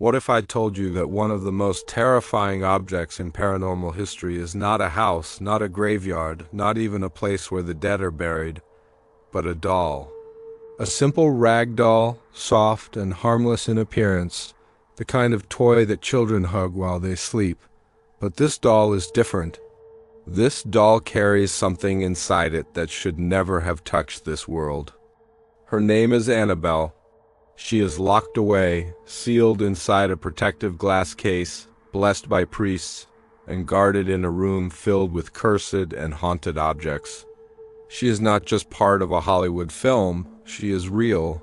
What if I told you that one of the most terrifying objects in paranormal history is not a house, not a graveyard, not even a place where the dead are buried, but a doll? A simple rag doll, soft and harmless in appearance, the kind of toy that children hug while they sleep. But this doll is different. This doll carries something inside it that should never have touched this world. Her name is Annabelle. She is locked away, sealed inside a protective glass case, blessed by priests, and guarded in a room filled with cursed and haunted objects. She is not just part of a Hollywood film, she is real.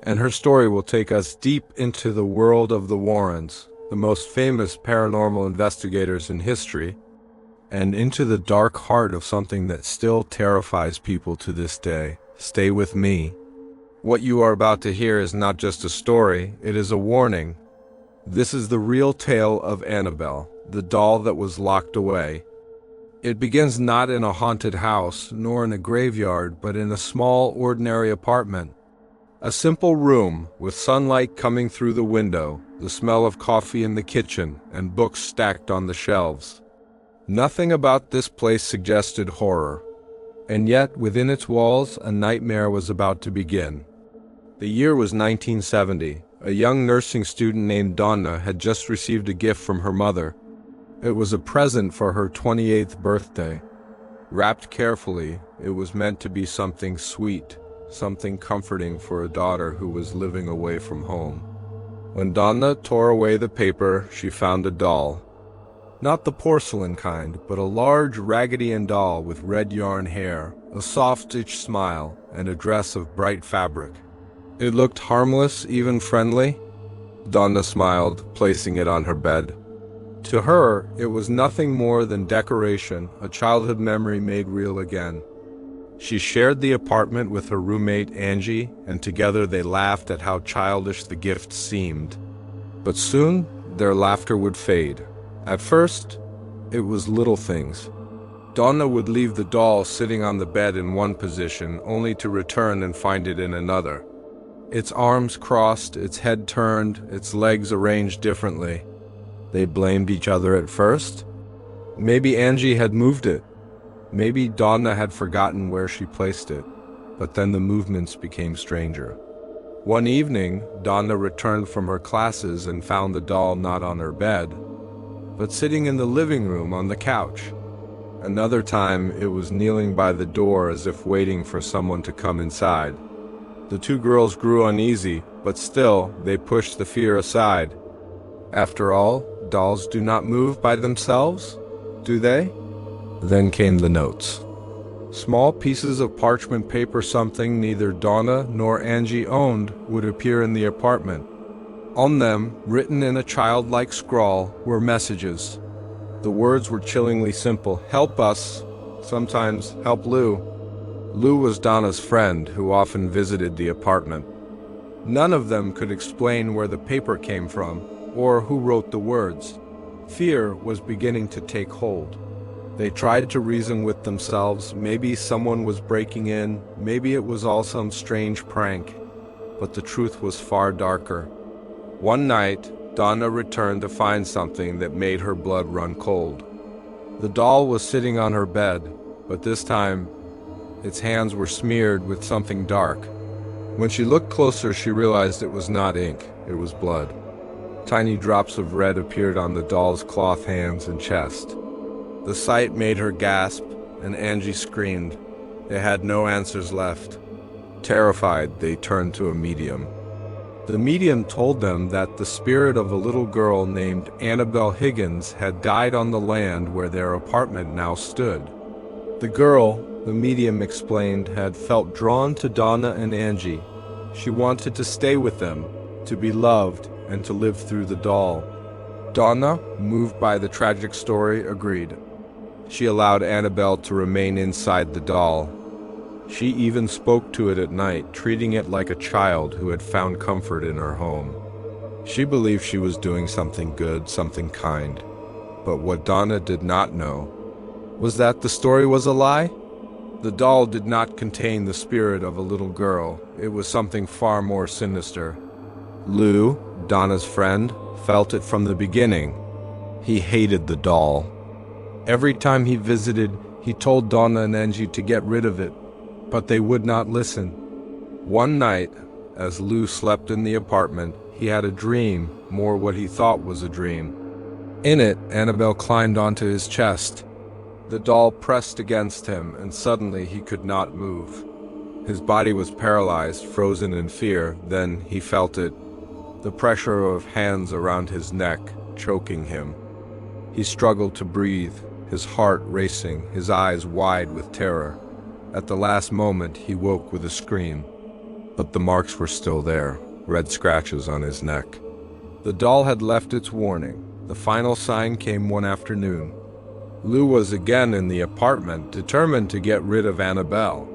And her story will take us deep into the world of the Warrens, the most famous paranormal investigators in history, and into the dark heart of something that still terrifies people to this day. Stay with me. What you are about to hear is not just a story, it is a warning. This is the real tale of Annabelle, the doll that was locked away. It begins not in a haunted house, nor in a graveyard, but in a small, ordinary apartment. A simple room, with sunlight coming through the window, the smell of coffee in the kitchen, and books stacked on the shelves. Nothing about this place suggested horror. And yet, within its walls, a nightmare was about to begin. The year was 1970. A young nursing student named Donna had just received a gift from her mother. It was a present for her 28th birthday. Wrapped carefully, it was meant to be something sweet, something comforting for a daughter who was living away from home. When Donna tore away the paper, she found a doll. Not the porcelain kind, but a large Raggedy Ann doll with red yarn hair, a soft-stitched smile, and a dress of bright fabric. It looked harmless, even friendly. Donna smiled, placing it on her bed. To her, it was nothing more than decoration, a childhood memory made real again. She shared the apartment with her roommate Angie, and together they laughed at how childish the gift seemed. But soon, their laughter would fade. At first, it was little things. Donna would leave the doll sitting on the bed in one position, only to return and find it in another. Its arms crossed, its head turned, its legs arranged differently. They blamed each other at first. Maybe Angie had moved it. Maybe Donna had forgotten where she placed it. But then the movements became stranger. One evening, Donna returned from her classes and found the doll not on her bed, but sitting in the living room on the couch. Another time, it was kneeling by the door as if waiting for someone to come inside. The two girls grew uneasy, but still, they pushed the fear aside. After all, dolls do not move by themselves, do they? Then came the notes. Small pieces of parchment paper, something neither Donna nor Angie owned, would appear in the apartment. On them, written in a childlike scrawl, were messages. The words were chillingly simple. Help us. Sometimes, help Lou. Lou was Donna's friend, who often visited the apartment. None of them could explain where the paper came from, or who wrote the words. Fear was beginning to take hold. They tried to reason with themselves. Maybe someone was breaking in, maybe it was all some strange prank. But the truth was far darker. One night, Donna returned to find something that made her blood run cold. The doll was sitting on her bed, but this time, its hands were smeared with something dark. When she looked closer, she realized it was not ink, it was blood. Tiny drops of red appeared on the doll's cloth hands and chest. The sight made her gasp, and Angie screamed. They had no answers left. Terrified, they turned to a medium. The medium told them that the spirit of a little girl named Annabelle Higgins had died on the land where their apartment now stood. The girl, the medium explained, had felt drawn to Donna and Angie. She wanted to stay with them, to be loved, and to live through the doll. Donna, moved by the tragic story, agreed. She allowed Annabelle to remain inside the doll. She even spoke to it at night, treating it like a child who had found comfort in her home. She believed she was doing something good, something kind. But what Donna did not know was that the story was a lie. The doll did not contain the spirit of a little girl. It was something far more sinister. Lou, Donna's friend, felt it from the beginning. He hated the doll. Every time he visited, he told Donna and Angie to get rid of it, but they would not listen. One night, as Lou slept in the apartment, he had a dream, more what he thought was a dream. In it, Annabelle climbed onto his chest. The doll pressed against him, and suddenly he could not move. His body was paralyzed, frozen in fear. Then he felt it, the pressure of hands around his neck, choking him. He struggled to breathe, his heart racing, his eyes wide with terror. At the last moment, he woke with a scream. But the marks were still there, red scratches on his neck. The doll had left its warning. The final sign came one afternoon. Lou was again in the apartment, determined to get rid of Annabelle.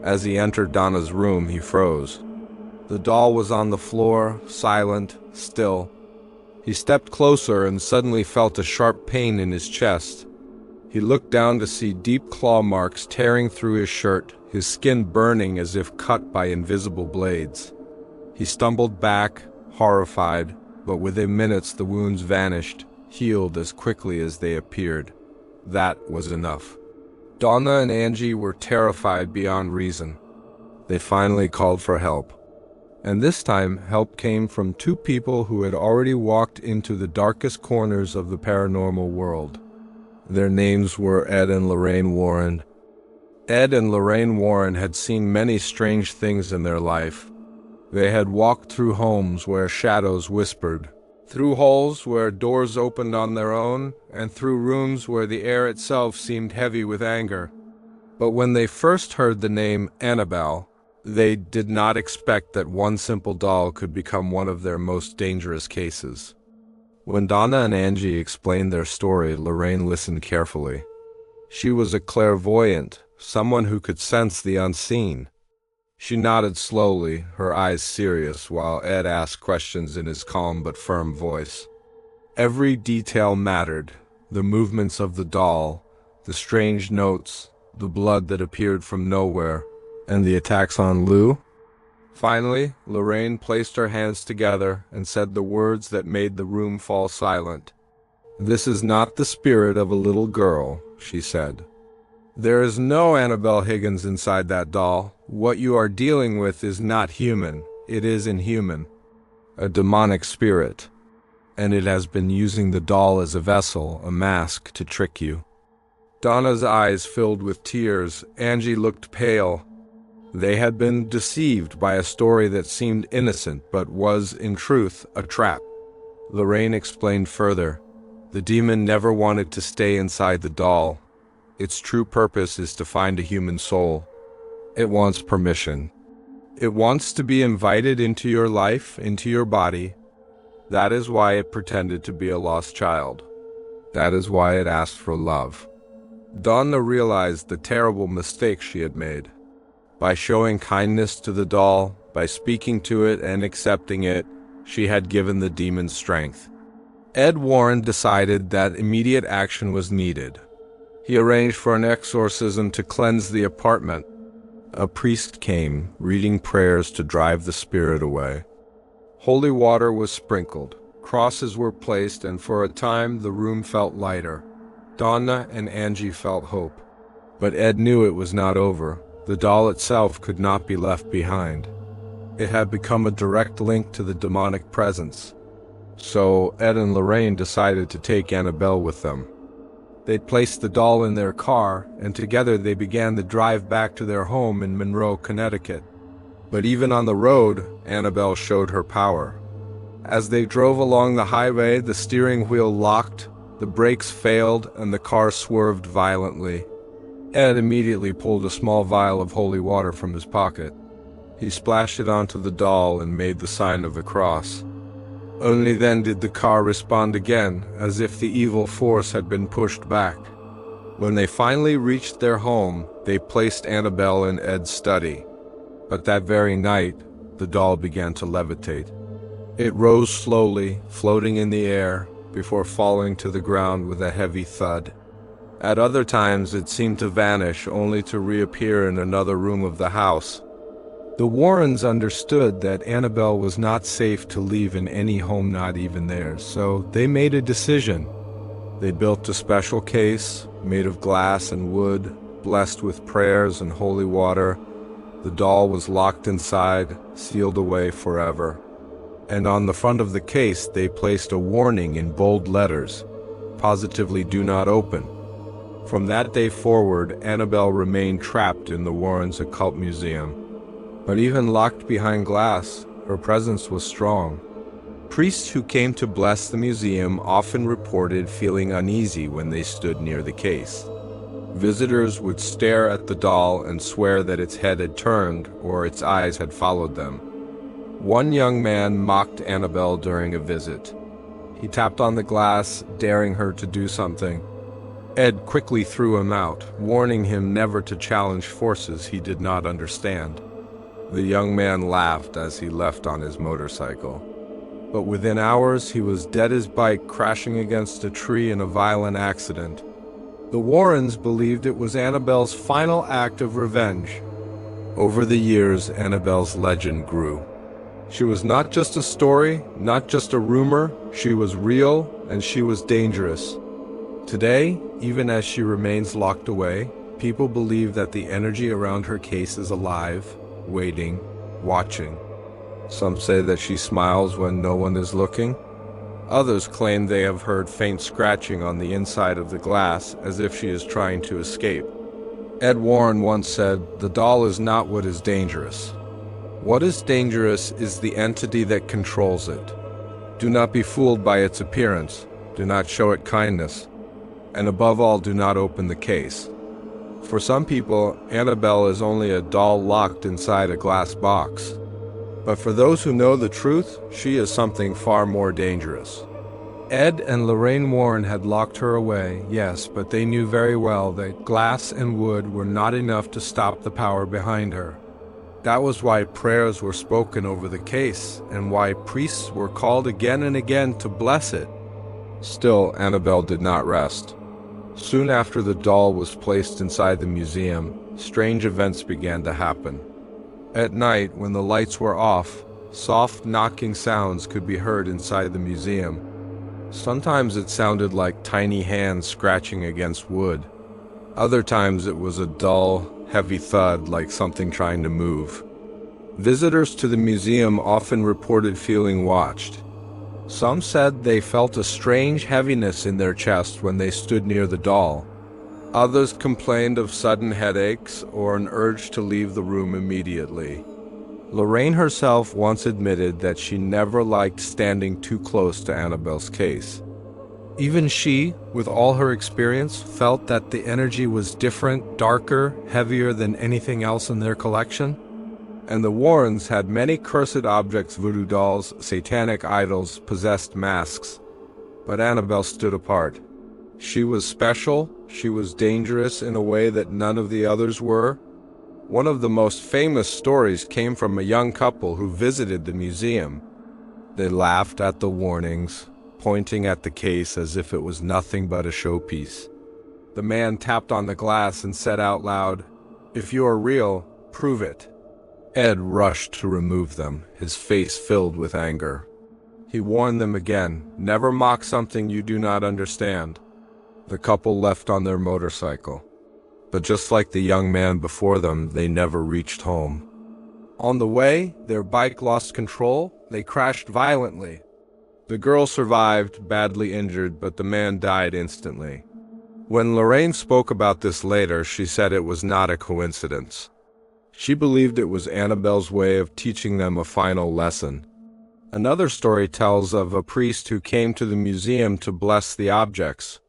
As he entered Donna's room, he froze. The doll was on the floor, silent, still. He stepped closer and suddenly felt a sharp pain in his chest. He looked down to see deep claw marks tearing through his shirt, his skin burning as if cut by invisible blades. He stumbled back, horrified, but within minutes the wounds vanished, healed as quickly as they appeared. That was enough. Donna and Angie were terrified beyond reason. They finally called for help. And this time, help came from two people who had already walked into the darkest corners of the paranormal world. Their names were Ed and Lorraine Warren. Ed and Lorraine Warren had seen many strange things in their life. They had walked through homes where shadows whispered, through holes where doors opened on their own, and through rooms where the air itself seemed heavy with anger. But when they first heard the name Annabelle, they did not expect that one simple doll could become one of their most dangerous cases. When Donna and Angie explained their story, Lorraine listened carefully. She was a clairvoyant, someone who could sense the unseen. She nodded slowly, her eyes serious, while Ed asked questions in his calm but firm voice. Every detail mattered: the movements of the doll, the strange notes, the blood that appeared from nowhere, and the attacks on Lou. Finally, Lorraine placed her hands together and said the words that made the room fall silent. "This is not the spirit of a little girl," she said. "There is no Annabelle Higgins inside that doll. What you are dealing with is not human. It is inhuman. A demonic spirit. And it has been using the doll as a vessel, a mask, to trick you." Donna's eyes filled with tears. Angie looked pale. They had been deceived by a story that seemed innocent but was, in truth, a trap. Lorraine explained further. The demon never wanted to stay inside the doll. Its true purpose is to find a human soul. It wants permission. It wants to be invited into your life, into your body. That is why it pretended to be a lost child. That is why it asked for love. Donna realized the terrible mistake she had made. By showing kindness to the doll, by speaking to it and accepting it, she had given the demon strength. Ed Warren decided that immediate action was needed. He arranged for an exorcism to cleanse the apartment. A priest came, reading prayers to drive the spirit away. Holy water was sprinkled, crosses were placed, and for a time the room felt lighter. Donna and Angie felt hope. But Ed knew it was not over. The doll itself could not be left behind. It had become a direct link to the demonic presence. So Ed and Lorraine decided to take Annabelle with them. They placed the doll in their car, and together they began the drive back to their home in Monroe, Connecticut. But even on the road, Annabelle showed her power. As they drove along the highway, the steering wheel locked, the brakes failed, and the car swerved violently. Ed immediately pulled a small vial of holy water from his pocket. He splashed it onto the doll and made the sign of the cross. Only then did the car respond again, as if the evil force had been pushed back. When they finally reached their home, they placed Annabelle in Ed's study. But that very night, the doll began to levitate. It rose slowly, floating in the air, before falling to the ground with a heavy thud. At other times, it seemed to vanish, only to reappear in another room of the house. The Warrens understood that Annabelle was not safe to leave in any home, not even theirs, so they made a decision. They built a special case, made of glass and wood, blessed with prayers and holy water. The doll was locked inside, sealed away forever. And on the front of the case they placed a warning in bold letters, positively do not open. From that day forward, Annabelle remained trapped in the Warrens' Occult Museum. But even locked behind glass, her presence was strong. Priests who came to bless the museum often reported feeling uneasy when they stood near the case. Visitors would stare at the doll and swear that its head had turned or its eyes had followed them. One young man mocked Annabelle during a visit. He tapped on the glass, daring her to do something. Ed quickly threw him out, warning him never to challenge forces he did not understand. The young man laughed as he left on his motorcycle. But within hours, he was dead as bike, crashing against a tree in a violent accident. The Warrens believed it was Annabelle's final act of revenge. Over the years, Annabelle's legend grew. She was not just a story, not just a rumor, she was real and she was dangerous. Today, even as she remains locked away, people believe that the energy around her case is alive, waiting, watching. Some say that she smiles when no one is looking. Others claim they have heard faint scratching on the inside of the glass as if she is trying to escape. Ed Warren once said, "The doll is not what is dangerous. What is dangerous is the entity that controls it. Do not be fooled by its appearance. Do not show it kindness. And above all, do not open the case." For some people, Annabelle is only a doll locked inside a glass box. But for those who know the truth, she is something far more dangerous. Ed and Lorraine Warren had locked her away, yes, but they knew very well that glass and wood were not enough to stop the power behind her. That was why prayers were spoken over the case, and why priests were called again and again to bless it. Still, Annabelle did not rest. Soon after the doll was placed inside the museum, strange events began to happen. At night, when the lights were off, soft knocking sounds could be heard inside the museum. Sometimes it sounded like tiny hands scratching against wood. Other times it was a dull, heavy thud like something trying to move. Visitors to the museum often reported feeling watched. Some said they felt a strange heaviness in their chest when they stood near the doll. Others complained of sudden headaches or an urge to leave the room immediately. Lorraine herself once admitted that she never liked standing too close to Annabelle's case. Even she, with all her experience, felt that the energy was different, darker, heavier than anything else in their collection. And the Warrens had many cursed objects, voodoo dolls, satanic idols, possessed masks. But Annabelle stood apart. She was special, she was dangerous in a way that none of the others were. One of the most famous stories came from a young couple who visited the museum. They laughed at the warnings, pointing at the case as if it was nothing but a showpiece. The man tapped on the glass and said out loud, "If you are real, prove it." Ed rushed to remove them, his face filled with anger. He warned them again, "Never mock something you do not understand." The couple left on their motorcycle. But just like the young man before them, they never reached home. On the way, their bike lost control. They crashed violently. The girl survived, badly injured, but the man died instantly. When Lorraine spoke about this later, she said it was not a coincidence. She believed it was Annabelle's way of teaching them a final lesson. Another story tells of a priest who came to the museum to bless the objects.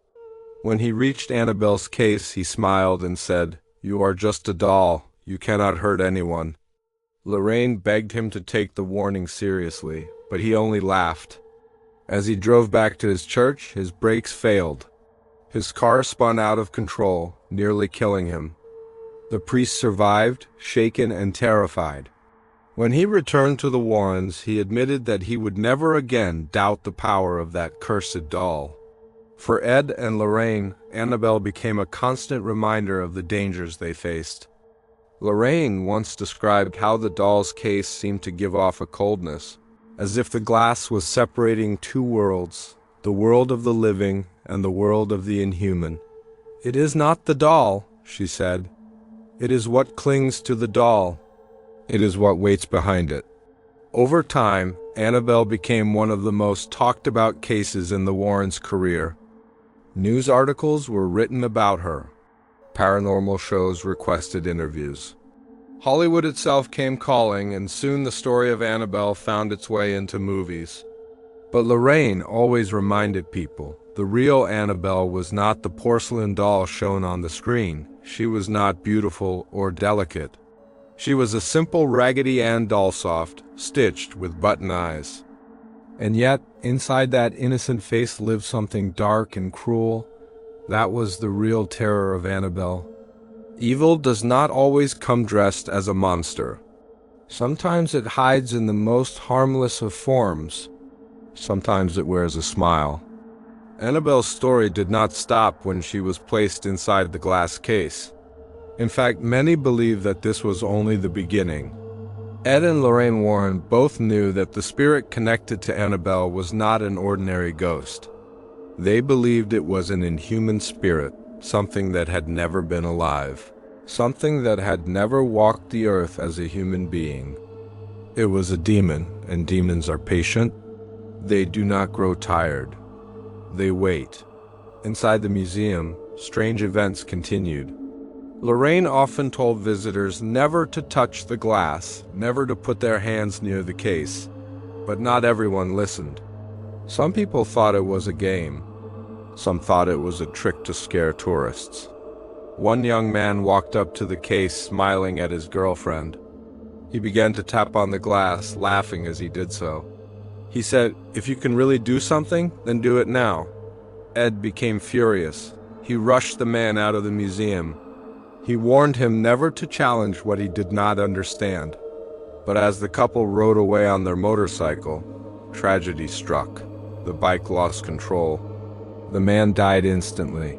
When he reached Annabelle's case, he smiled and said, "You are just a doll. You cannot hurt anyone." Lorraine begged him to take the warning seriously, but he only laughed. As he drove back to his church, his brakes failed. His car spun out of control, nearly killing him. The priest survived, shaken and terrified. When he returned to the Warrens, he admitted that he would never again doubt the power of that cursed doll. For Ed and Lorraine, Annabelle became a constant reminder of the dangers they faced. Lorraine once described how the doll's case seemed to give off a coldness, as if the glass was separating two worlds, the world of the living and the world of the inhuman. "It is not the doll," she said. "It is what clings to the doll. It is what waits behind it." Over time, Annabelle became one of the most talked about cases in the Warrens' career. News articles were written about her. Paranormal shows requested interviews. Hollywood itself came calling, and soon the story of Annabelle found its way into movies. But Lorraine always reminded people, the real Annabelle was not the porcelain doll shown on the screen. She was not beautiful or delicate. She was a simple Raggedy Ann doll, soft, stitched with button eyes. And yet, inside that innocent face lived something dark and cruel. That was the real terror of Annabelle. Evil does not always come dressed as a monster. Sometimes it hides in the most harmless of forms. Sometimes it wears a smile. Annabelle's story did not stop when she was placed inside the glass case. In fact, many believe that this was only the beginning. Ed and Lorraine Warren both knew that the spirit connected to Annabelle was not an ordinary ghost. They believed it was an inhuman spirit, something that had never been alive, something that had never walked the earth as a human being. It was a demon, and demons are patient. They do not grow tired. They wait. Inside the museum, strange events continued. Lorraine often told visitors never to touch the glass, never to put their hands near the case. But not everyone listened. Some people thought it was a game. Some thought it was a trick to scare tourists. One young man walked up to the case smiling at his girlfriend. He began to tap on the glass, laughing as he did so. He said, "If you can really do something, then do it now." Ed became furious. He rushed the man out of the museum. He warned him never to challenge what he did not understand. But as the couple rode away on their motorcycle, tragedy struck. The bike lost control. The man died instantly.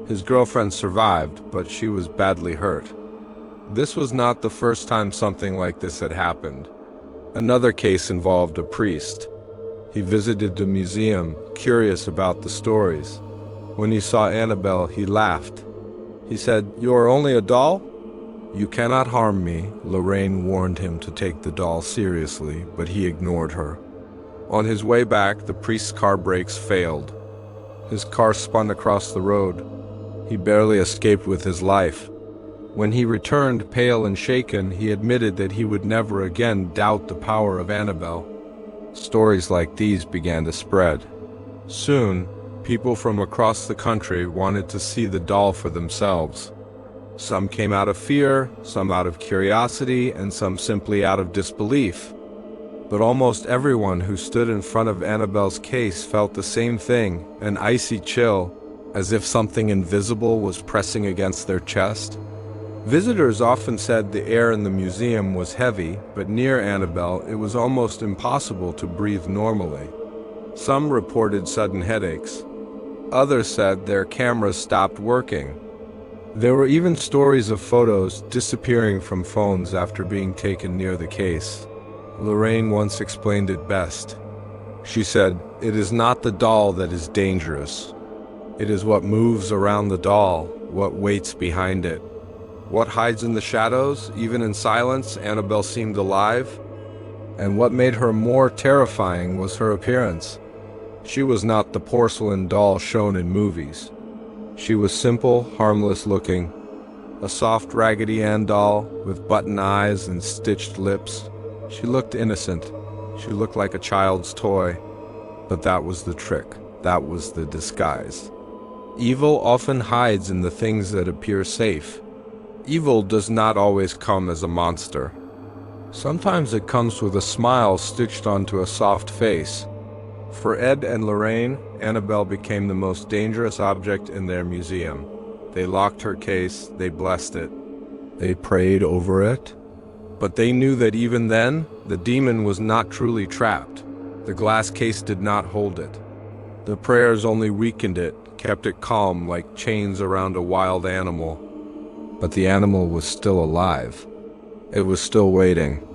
His girlfriend survived, but she was badly hurt. This was not the first time something like this had happened. Another case involved a priest. He visited the museum, curious about the stories. When he saw Annabelle, he laughed. He said, "You are only a doll?" "You cannot harm me." Lorraine warned him to take the doll seriously, but he ignored her. On his way back, the priest's car brakes failed. His car spun across the road. He barely escaped with his life. When he returned, pale and shaken, he admitted that he would never again doubt the power of Annabelle. Stories like these began to spread. Soon, people from across the country wanted to see the doll for themselves. Some came out of fear, some out of curiosity, and some simply out of disbelief. But almost everyone who stood in front of Annabelle's case felt the same thing, an icy chill, as if something invisible was pressing against their chest. Visitors often said the air in the museum was heavy, but near Annabelle it was almost impossible to breathe normally. Some reported sudden headaches. Others said their cameras stopped working. There were even stories of photos disappearing from phones after being taken near the case. Lorraine once explained it best. She said, "It is not the doll that is dangerous. It is what moves around the doll, what waits behind it. What hides in the shadows, even in silence, Annabelle seemed alive. And what made her more terrifying was her appearance. She was not the porcelain doll shown in movies. She was simple, harmless looking. A soft Raggedy Ann doll with button eyes and stitched lips. She looked innocent. She looked like a child's toy. But that was the trick. That was the disguise. Evil often hides in the things that appear safe. Evil does not always come as a monster. Sometimes it comes with a smile stitched onto a soft face. For Ed and Lorraine, Annabelle became the most dangerous object in their museum. They locked her case, they blessed it. They prayed over it. But they knew that even then, the demon was not truly trapped. The glass case did not hold it. The prayers only weakened it, kept it calm like chains around a wild animal. But the animal was still alive. It was still waiting.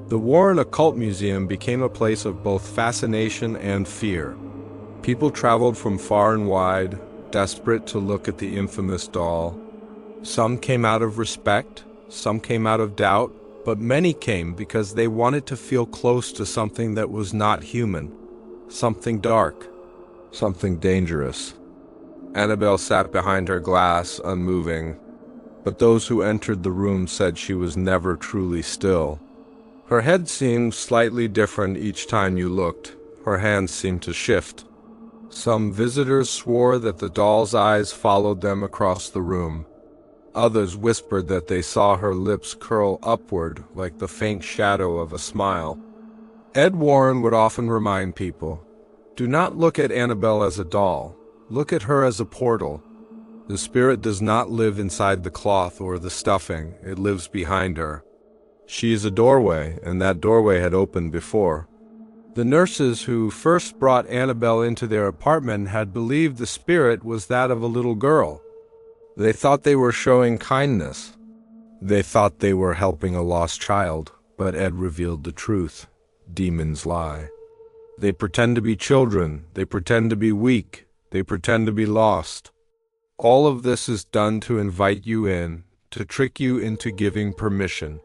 The Warren Occult Museum became a place of both fascination and fear. People traveled from far and wide, desperate to look at the infamous doll. Some came out of respect, some came out of doubt, but many came because they wanted to feel close to something that was not human, something dark, something dangerous. Annabelle sat behind her glass, unmoving, but those who entered the room said she was never truly still. Her head seemed slightly different each time you looked. Her hands seemed to shift. Some visitors swore that the doll's eyes followed them across the room. Others whispered that they saw her lips curl upward like the faint shadow of a smile. Ed Warren would often remind people, "Do not look at Annabelle as a doll. Look at her as a portal. The spirit does not live inside the cloth or the stuffing. It lives behind her. She is a doorway, and that doorway had opened before." The nurses who first brought Annabelle into their apartment had believed the spirit was that of a little girl. They thought they were showing kindness. They thought they were helping a lost child, but Ed revealed the truth. Demons lie. They pretend to be children. They pretend to be weak. They pretend to be lost. All of this is done to invite you in, to trick you into giving permission.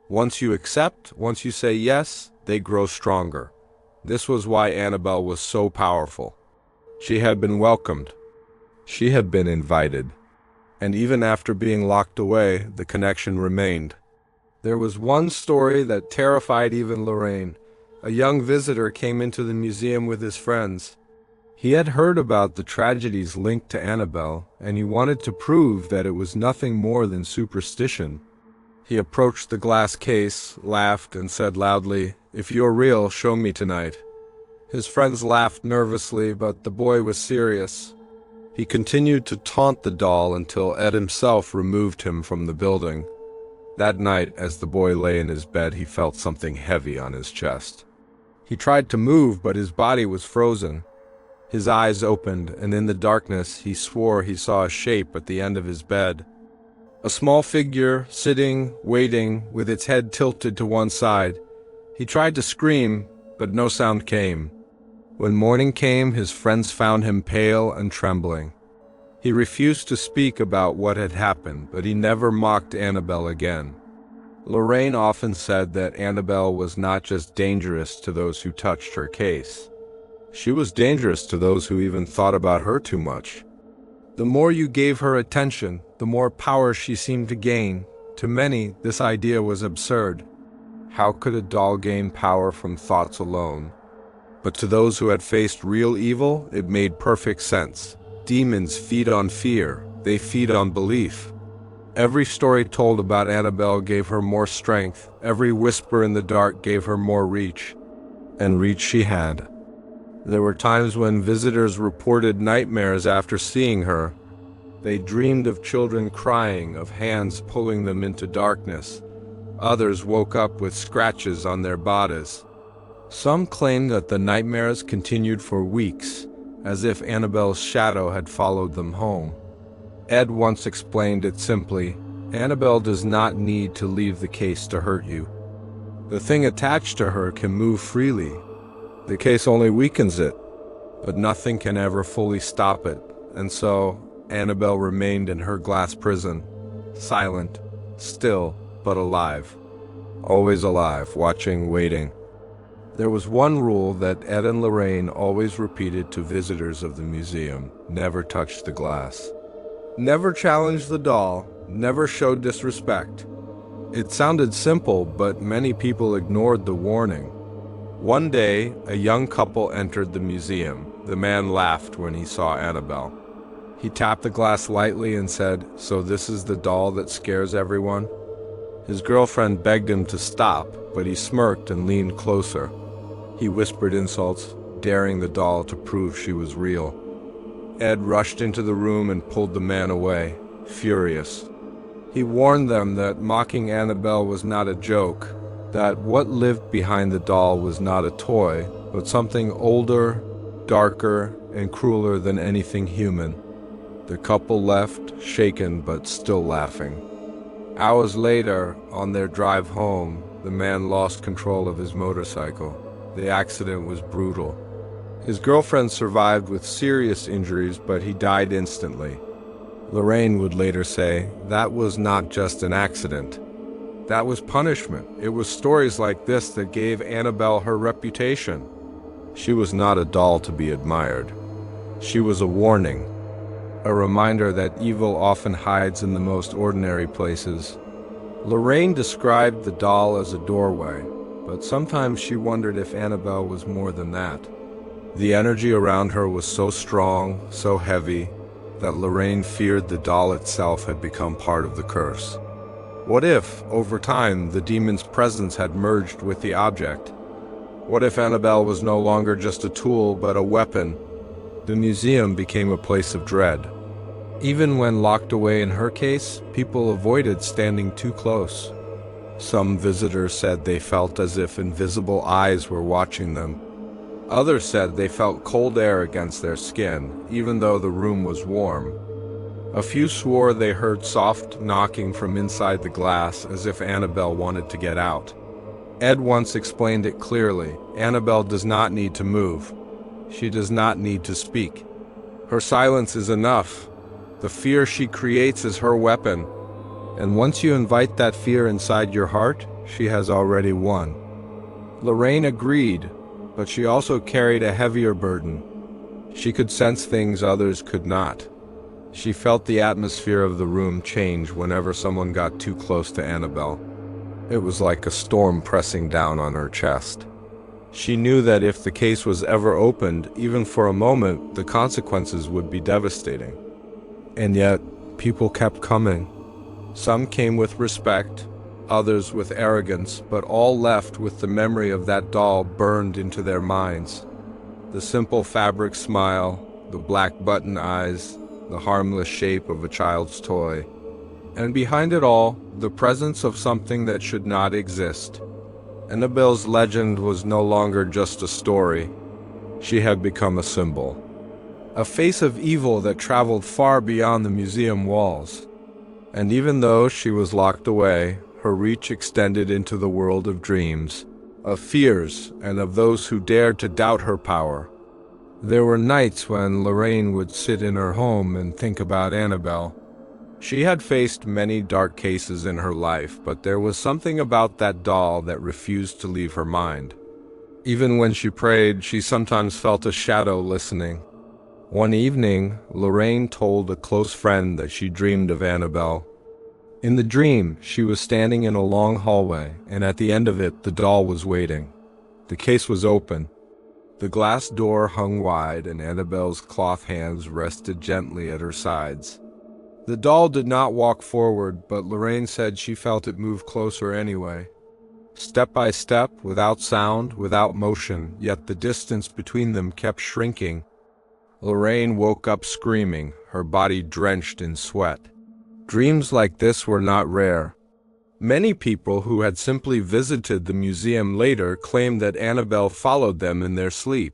Once you accept, once you say yes, they grow stronger. This was why Annabelle was so powerful. She had been welcomed. She had been invited. And even after being locked away, the connection remained. There was one story that terrified even Lorraine. A young visitor came into the museum with his friends. He had heard about the tragedies linked to Annabelle, and he wanted to prove that it was nothing more than superstition. He approached the glass case, laughed, and said loudly, "If you're real, show me tonight." His friends laughed nervously, but the boy was serious. He continued to taunt the doll until Ed himself removed him from the building. That night, as the boy lay in his bed, he felt something heavy on his chest. He tried to move, but his body was frozen. His eyes opened, and in the darkness, he swore he saw a shape at the end of his bed. A small figure, sitting, waiting, with its head tilted to one side. He tried to scream, but no sound came. When morning came, his friends found him pale and trembling. He refused to speak about what had happened, but he never mocked Annabelle again. Lorraine often said that Annabelle was not just dangerous to those who touched her case. She was dangerous to those who even thought about her too much. The more you gave her attention, the more power she seemed to gain. To many, this idea was absurd. How could a doll gain power from thoughts alone? But to those who had faced real evil, it made perfect sense. Demons feed on fear. They feed on belief. Every story told about Annabelle gave her more strength. Every whisper in the dark gave her more reach. And reach she had. There were times when visitors reported nightmares after seeing her. They dreamed of children crying, of hands pulling them into darkness. Others woke up with scratches on their bodies. Some claimed that the nightmares continued for weeks, as if Annabelle's shadow had followed them home. Ed once explained it simply, "Annabelle does not need to leave the case to hurt you. The thing attached to her can move freely. The case only weakens it, but nothing can ever fully stop it." And so, Annabelle remained in her glass prison, silent, still, but alive. Always alive, watching, waiting. There was one rule that Ed and Lorraine always repeated to visitors of the museum: never touch the glass. Never challenge the doll, never show disrespect. It sounded simple, but many people ignored the warning. One day, a young couple entered the museum. The man laughed when he saw Annabelle. He tapped the glass lightly and said, "So this is the doll that scares everyone?" His girlfriend begged him to stop, but he smirked and leaned closer. He whispered insults, daring the doll to prove she was real. Ed rushed into the room and pulled the man away, furious. He warned them that mocking Annabelle was not a joke, that what lived behind the doll was not a toy, but something older, darker, and crueler than anything human. The couple left, shaken but still laughing. Hours later, on their drive home, the man lost control of his motorcycle. The accident was brutal. His girlfriend survived with serious injuries, but he died instantly. Lorraine would later say, that was not just an accident. That was punishment. It was stories like this that gave Annabelle her reputation. She was not a doll to be admired. She was a warning, a reminder that evil often hides in the most ordinary places. Lorraine described the doll as a doorway, but sometimes she wondered if Annabelle was more than that. The energy around her was so strong, so heavy, that Lorraine feared the doll itself had become part of the curse. What if, over time, the demon's presence had merged with the object? What if Annabelle was no longer just a tool, but a weapon? The museum became a place of dread. Even when locked away in her case, people avoided standing too close. Some visitors said they felt as if invisible eyes were watching them. Others said they felt cold air against their skin, even though the room was warm. A few swore they heard soft knocking from inside the glass, as if Annabelle wanted to get out. Ed once explained it clearly. Annabelle does not need to move. She does not need to speak. Her silence is enough. The fear she creates is her weapon. And once you invite that fear inside your heart, she has already won. Lorraine agreed, but she also carried a heavier burden. She could sense things others could not. She felt the atmosphere of the room change whenever someone got too close to Annabelle. It was like a storm pressing down on her chest. She knew that if the case was ever opened, even for a moment, the consequences would be devastating. And yet, people kept coming. Some came with respect, others with arrogance, but all left with the memory of that doll burned into their minds. The simple fabric smile, the black button eyes, the harmless shape of a child's toy. And behind it all, the presence of something that should not exist. Annabelle's legend was no longer just a story. She had become a symbol. A face of evil that traveled far beyond the museum walls. And even though she was locked away, her reach extended into the world of dreams, of fears, and of those who dared to doubt her power. There were nights when Lorraine would sit in her home and think about Annabelle. She had faced many dark cases in her life, but there was something about that doll that refused to leave her mind. Even when she prayed, she sometimes felt a shadow listening. One evening, Lorraine told a close friend that she dreamed of Annabelle. In the dream, she was standing in a long hallway, and at the end of it, the doll was waiting. The case was open. The glass door hung wide, and Annabelle's cloth hands rested gently at her sides. The doll did not walk forward, but Lorraine said she felt it move closer anyway. Step by step, without sound, without motion, yet the distance between them kept shrinking. Lorraine woke up screaming, her body drenched in sweat. Dreams like this were not rare. Many people who had simply visited the museum later claimed that Annabelle followed them in their sleep.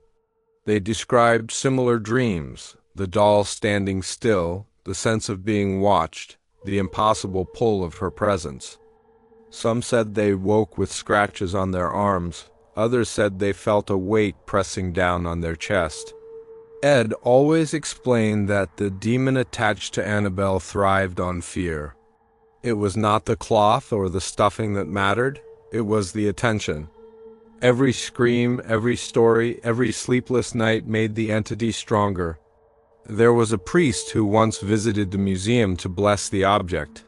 They described similar dreams, the doll standing still, the sense of being watched, the impossible pull of her presence. Some said they woke with scratches on their arms, others said they felt a weight pressing down on their chest. Ed always explained that the demon attached to Annabelle thrived on fear. It was not the cloth or the stuffing that mattered, it was the attention. Every scream, every story, every sleepless night made the entity stronger. There was a priest who once visited the museum to bless the object.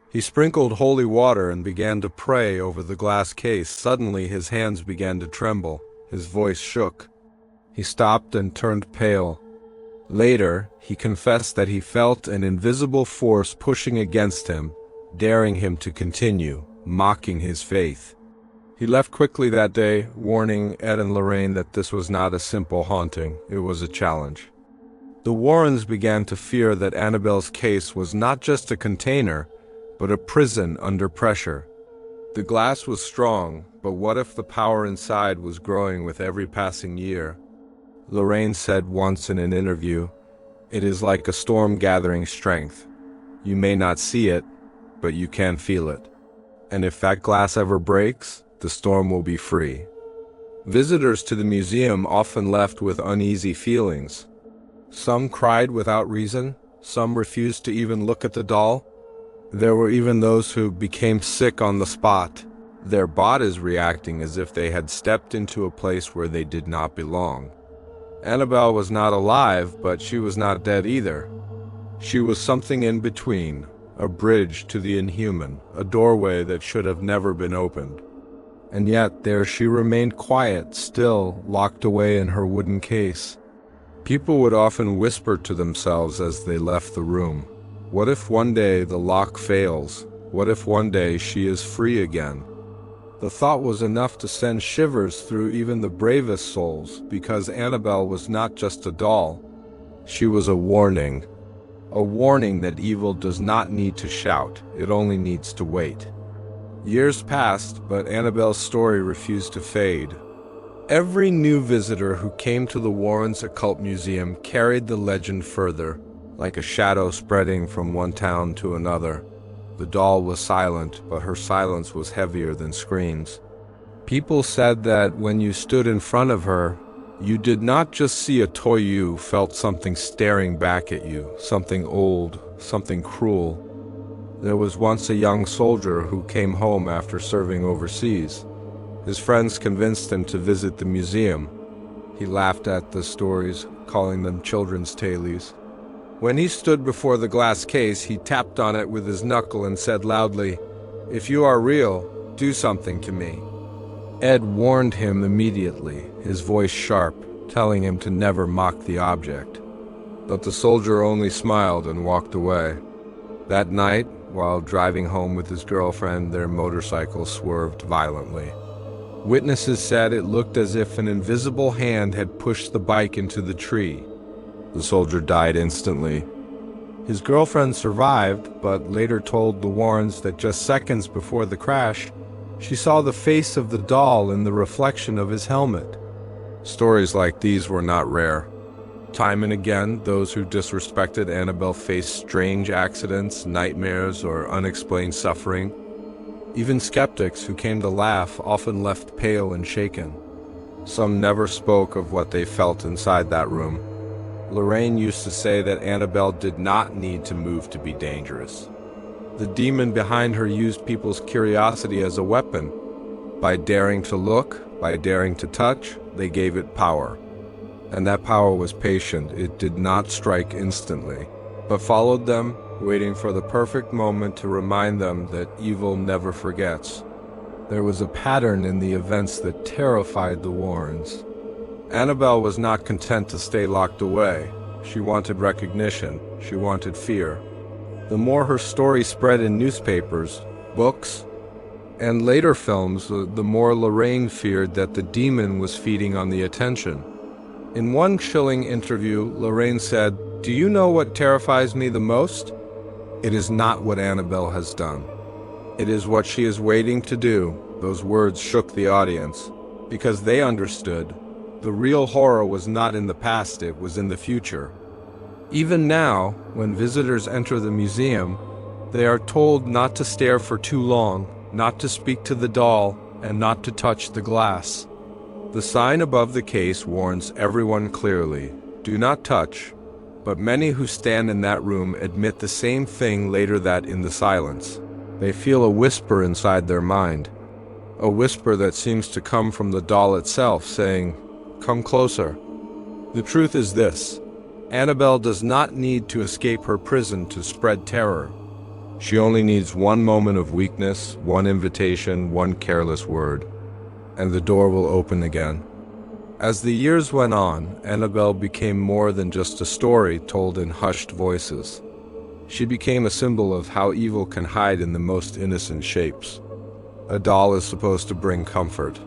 He sprinkled holy water and began to pray over the glass case. Suddenly his hands began to tremble, his voice shook. He stopped and turned pale. Later, he confessed that he felt an invisible force pushing against him, daring him to continue, mocking his faith. He left quickly that day, warning Ed and Lorraine that this was not a simple haunting, it was a challenge. The Warrens began to fear that Annabelle's case was not just a container, but a prison under pressure. The glass was strong, but what if the power inside was growing with every passing year? Lorraine said once in an interview, "It is like a storm gathering strength. You may not see it, but you can feel it. And if that glass ever breaks, the storm will be free." Visitors to the museum often left with uneasy feelings. Some cried without reason, some refused to even look at the doll. There were even those who became sick on the spot, their bodies reacting as if they had stepped into a place where they did not belong. Annabelle was not alive, but she was not dead either. She was something in between, a bridge to the inhuman, a doorway that should have never been opened. And yet there she remained quiet, still, locked away in her wooden case. People would often whisper to themselves as they left the room, "What if one day the lock fails? What if one day she is free again?" The thought was enough to send shivers through even the bravest souls, because Annabelle was not just a doll. She was a warning that evil does not need to shout, it only needs to wait. Years passed, but Annabelle's story refused to fade. Every new visitor who came to the Warrens Occult Museum carried the legend further, like a shadow spreading from one town to another. The doll was silent, but her silence was heavier than screams. People said that when you stood in front of her, you did not just see a toy, you felt something staring back at you, something old, something cruel. There was once a young soldier who came home after serving overseas. His friends convinced him to visit the museum. He laughed at the stories, calling them children's tales. When he stood before the glass case, he tapped on it with his knuckle and said loudly, "If you are real, do something to me." Ed warned him immediately, his voice sharp, telling him to never mock the object. But the soldier only smiled and walked away. That night, while driving home with his girlfriend, their motorcycle swerved violently. Witnesses said it looked as if an invisible hand had pushed the bike into the tree. The soldier died instantly. His girlfriend survived, but later told the Warrens that just seconds before the crash, she saw the face of the doll in the reflection of his helmet. Stories like these were not rare. Time and again, those who disrespected Annabelle faced strange accidents, nightmares, or unexplained suffering. Even skeptics who came to laugh often left pale and shaken. Some never spoke of what they felt inside that room. Lorraine used to say that Annabelle did not need to move to be dangerous. The demon behind her used people's curiosity as a weapon. By daring to look, by daring to touch, they gave it power. And that power was patient. It did not strike instantly, but followed them, waiting for the perfect moment to remind them that evil never forgets. There was a pattern in the events that terrified the Warrens. Annabelle was not content to stay locked away. She wanted recognition. She wanted fear. The more her story spread in newspapers, books, and later films, the more Lorraine feared that the demon was feeding on the attention. In one chilling interview, Lorraine said, "Do you know what terrifies me the most? It is not what Annabelle has done. It is what she is waiting to do." Those words shook the audience, because they understood. The real horror was not in the past, it was in the future. Even now, when visitors enter the museum, they are told not to stare for too long, not to speak to the doll, and not to touch the glass. The sign above the case warns everyone clearly, "Do not touch," but many who stand in that room admit the same thing later, that in the silence, they feel a whisper inside their mind. A whisper that seems to come from the doll itself, saying, "Come closer." The truth is this: Annabelle does not need to escape her prison to spread terror. She only needs one moment of weakness, one invitation, one careless word, and the door will open again. As the years went on, Annabelle became more than just a story told in hushed voices. She became a symbol of how evil can hide in the most innocent shapes. A doll is supposed to bring comfort.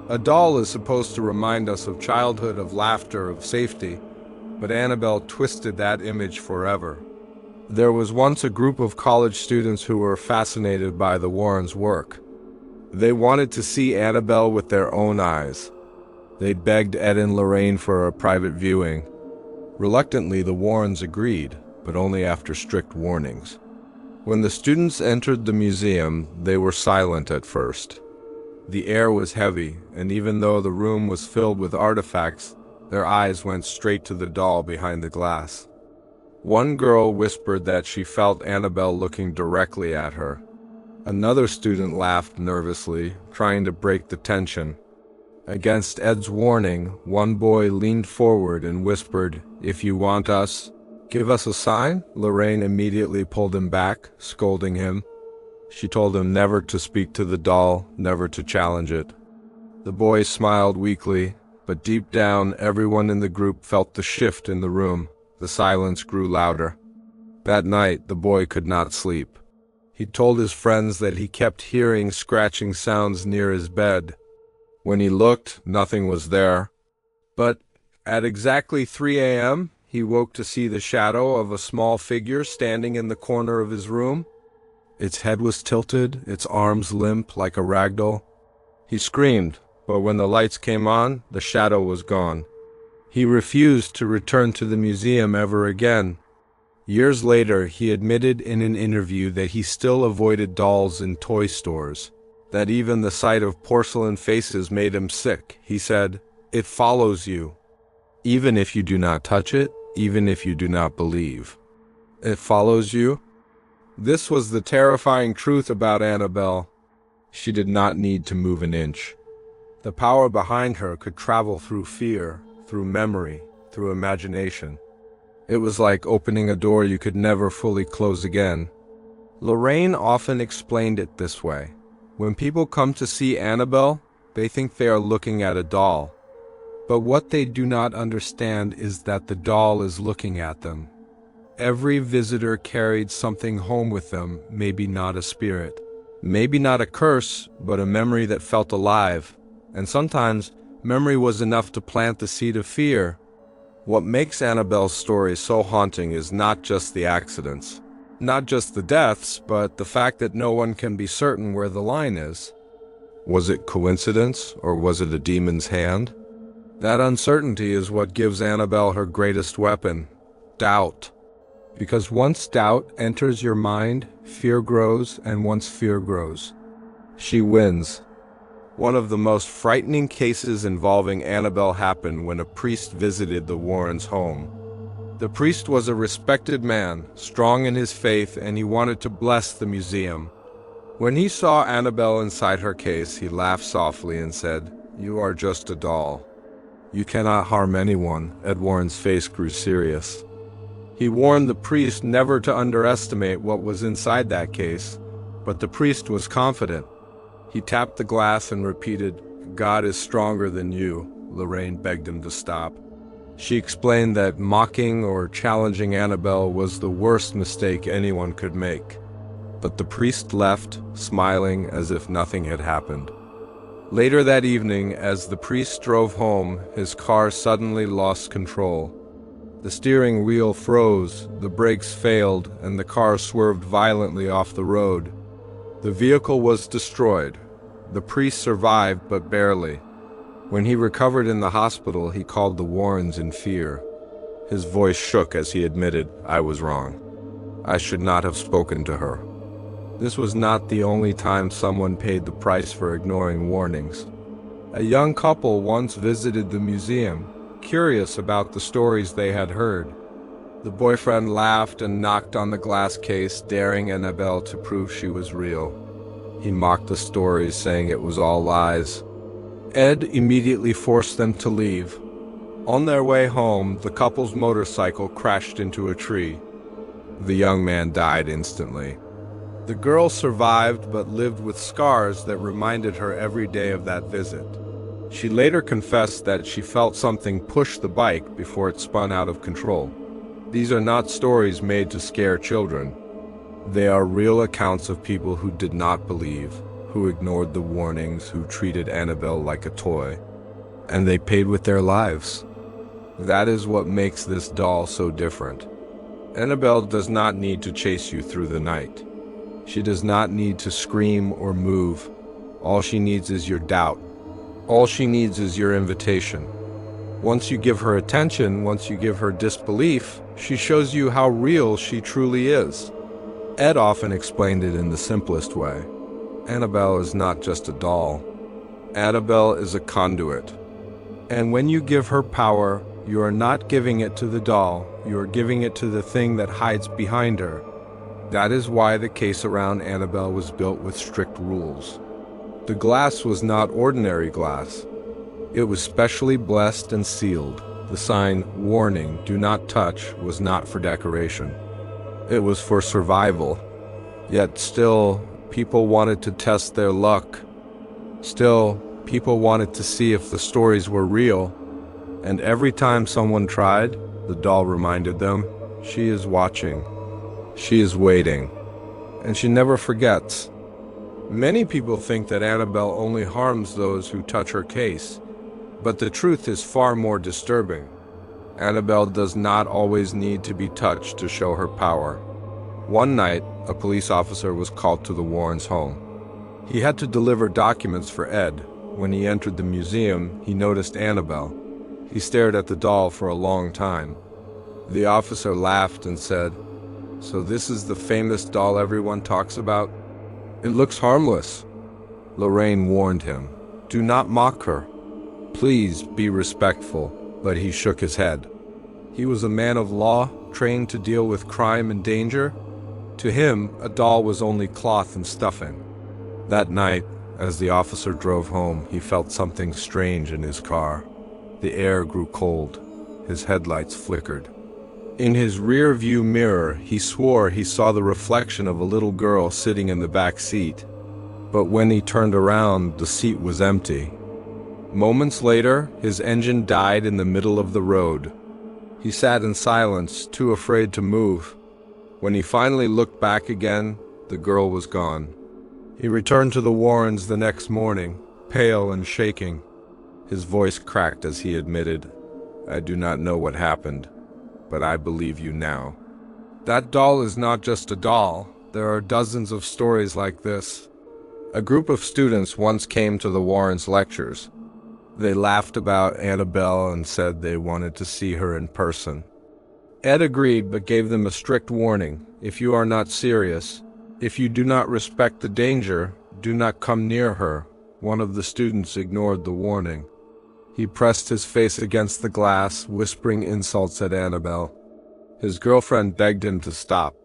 A doll is supposed to remind us of childhood, of laughter, of safety. but Annabelle twisted that image forever. There was once a group of college students who were fascinated by the Warrens' work. They wanted to see Annabelle with their own eyes. They begged Ed and Lorraine for a private viewing. Reluctantly, the Warrens agreed, but only after strict warnings. When the students entered the museum, they were silent at first. The air was heavy, and even though the room was filled with artifacts, their eyes went straight to the doll behind the glass. One girl whispered that she felt Annabelle looking directly at her. Another student laughed nervously, trying to break the tension. Against Ed's warning, one boy leaned forward and whispered, "If you want us, give us a sign." Lorraine immediately pulled him back, scolding him. She told him never to speak to the doll, never to challenge it. The boy smiled weakly, but deep down, everyone in the group felt the shift in the room. The silence grew louder. That night, the boy could not sleep. He told his friends that he kept hearing scratching sounds near his bed. When he looked, nothing was there. But at exactly 3 a.m., he woke to see the shadow of a small figure standing in the corner of his room. Its head was tilted, its arms limp like a ragdoll. He screamed, but when the lights came on, the shadow was gone. He refused to return to the museum ever again. Years later, he admitted in an interview that he still avoided dolls in toy stores, that even the sight of porcelain faces made him sick. He said, "It follows you. Even if you do not touch it, even if you do not believe. It follows you." This was the terrifying truth about Annabelle. She did not need to move an inch. The power behind her could travel through fear, through memory, through imagination. It was like opening a door you could never fully close again. Lorraine often explained it this way. When people come to see Annabelle, they think they are looking at a doll. But what they do not understand is that the doll is looking at them. Every visitor carried something home with them, maybe not a spirit, maybe not a curse, but a memory that felt alive. And sometimes, memory was enough to plant the seed of fear. What makes Annabelle's story so haunting is not just the accidents, not just the deaths, but the fact that no one can be certain where the line is. Was it coincidence, or was it a demon's hand? That uncertainty is what gives Annabelle her greatest weapon, doubt. Because once doubt enters your mind, fear grows, and once fear grows, she wins. One of the most frightening cases involving Annabelle happened when a priest visited the Warrens' home. The priest was a respected man, strong in his faith, and he wanted to bless the museum. When he saw Annabelle inside her case, he laughed softly and said, "You are just a doll. You cannot harm anyone." Ed Warren's face grew serious. He warned the priest never to underestimate what was inside that case, but the priest was confident. He tapped the glass and repeated, "God is stronger than you." Lorraine begged him to stop. She explained that mocking or challenging Annabelle was the worst mistake anyone could make. But the priest left, smiling as if nothing had happened. Later that evening, as the priest drove home, his car suddenly lost control. The steering wheel froze, the brakes failed, and the car swerved violently off the road. The vehicle was destroyed. The priest survived, but barely. When he recovered in the hospital, he called the Warrens in fear. His voice shook as he admitted, "I was wrong. I should not have spoken to her." This was not the only time someone paid the price for ignoring warnings. A young couple once visited the museum, curious about the stories they had heard. The boyfriend laughed and knocked on the glass case, daring Annabelle to prove she was real. He mocked the stories, saying it was all lies. Ed immediately forced them to leave. On their way home, the couple's motorcycle crashed into a tree. The young man died instantly. The girl survived but lived with scars that reminded her every day of that visit. She later confessed that she felt something push the bike before it spun out of control. These are not stories made to scare children. They are real accounts of people who did not believe, who ignored the warnings, who treated Annabelle like a toy. And they paid with their lives. That is what makes this doll so different. Annabelle does not need to chase you through the night. She does not need to scream or move. All she needs is your doubt. All she needs is your invitation. Once you give her attention, once you give her disbelief, she shows you how real she truly is. Ed often explained it in the simplest way. Annabelle is not just a doll. Annabelle is a conduit. And when you give her power, you are not giving it to the doll, you are giving it to the thing that hides behind her. That is why the case around Annabelle was built with strict rules. The glass was not ordinary glass. It was specially blessed and sealed. The sign, "Warning, do not touch," was not for decoration. It was for survival. Yet still, people wanted to test their luck. Still, people wanted to see if the stories were real. And every time someone tried, the doll reminded them, she is watching. She is waiting. And she never forgets. Many people think that Annabelle only harms those who touch her case. But the truth is far more disturbing. Annabelle does not always need to be touched to show her power. One night, a police officer was called to the Warrens' home. He had to deliver documents for Ed. When he entered the museum, he noticed Annabelle. He stared at the doll for a long time. The officer laughed and said, "So this is the famous doll everyone talks about? It looks harmless." Lorraine warned him, "Do not mock her. Please be respectful," but he shook his head. He was a man of law, trained to deal with crime and danger. To him, a doll was only cloth and stuffing. That night, as the officer drove home, he felt something strange in his car. The air grew cold. His headlights flickered. In his rear-view mirror, he swore he saw the reflection of a little girl sitting in the back seat. But when he turned around, the seat was empty. Moments later, his engine died in the middle of the road. He sat in silence, too afraid to move. When he finally looked back again, the girl was gone. He returned to the Warrens the next morning, pale and shaking. His voice cracked as he admitted, "I do not know what happened, but I believe you now." That doll is not just a doll. There are dozens of stories like this. A group of students once came to the Warrens' lectures. They laughed about Annabelle and said they wanted to see her in person. Ed agreed but gave them a strict warning. If you are not serious, if you do not respect the danger, do not come near her. One of the students ignored the warning. He pressed his face against the glass, whispering insults at Annabelle. His girlfriend begged him to stop.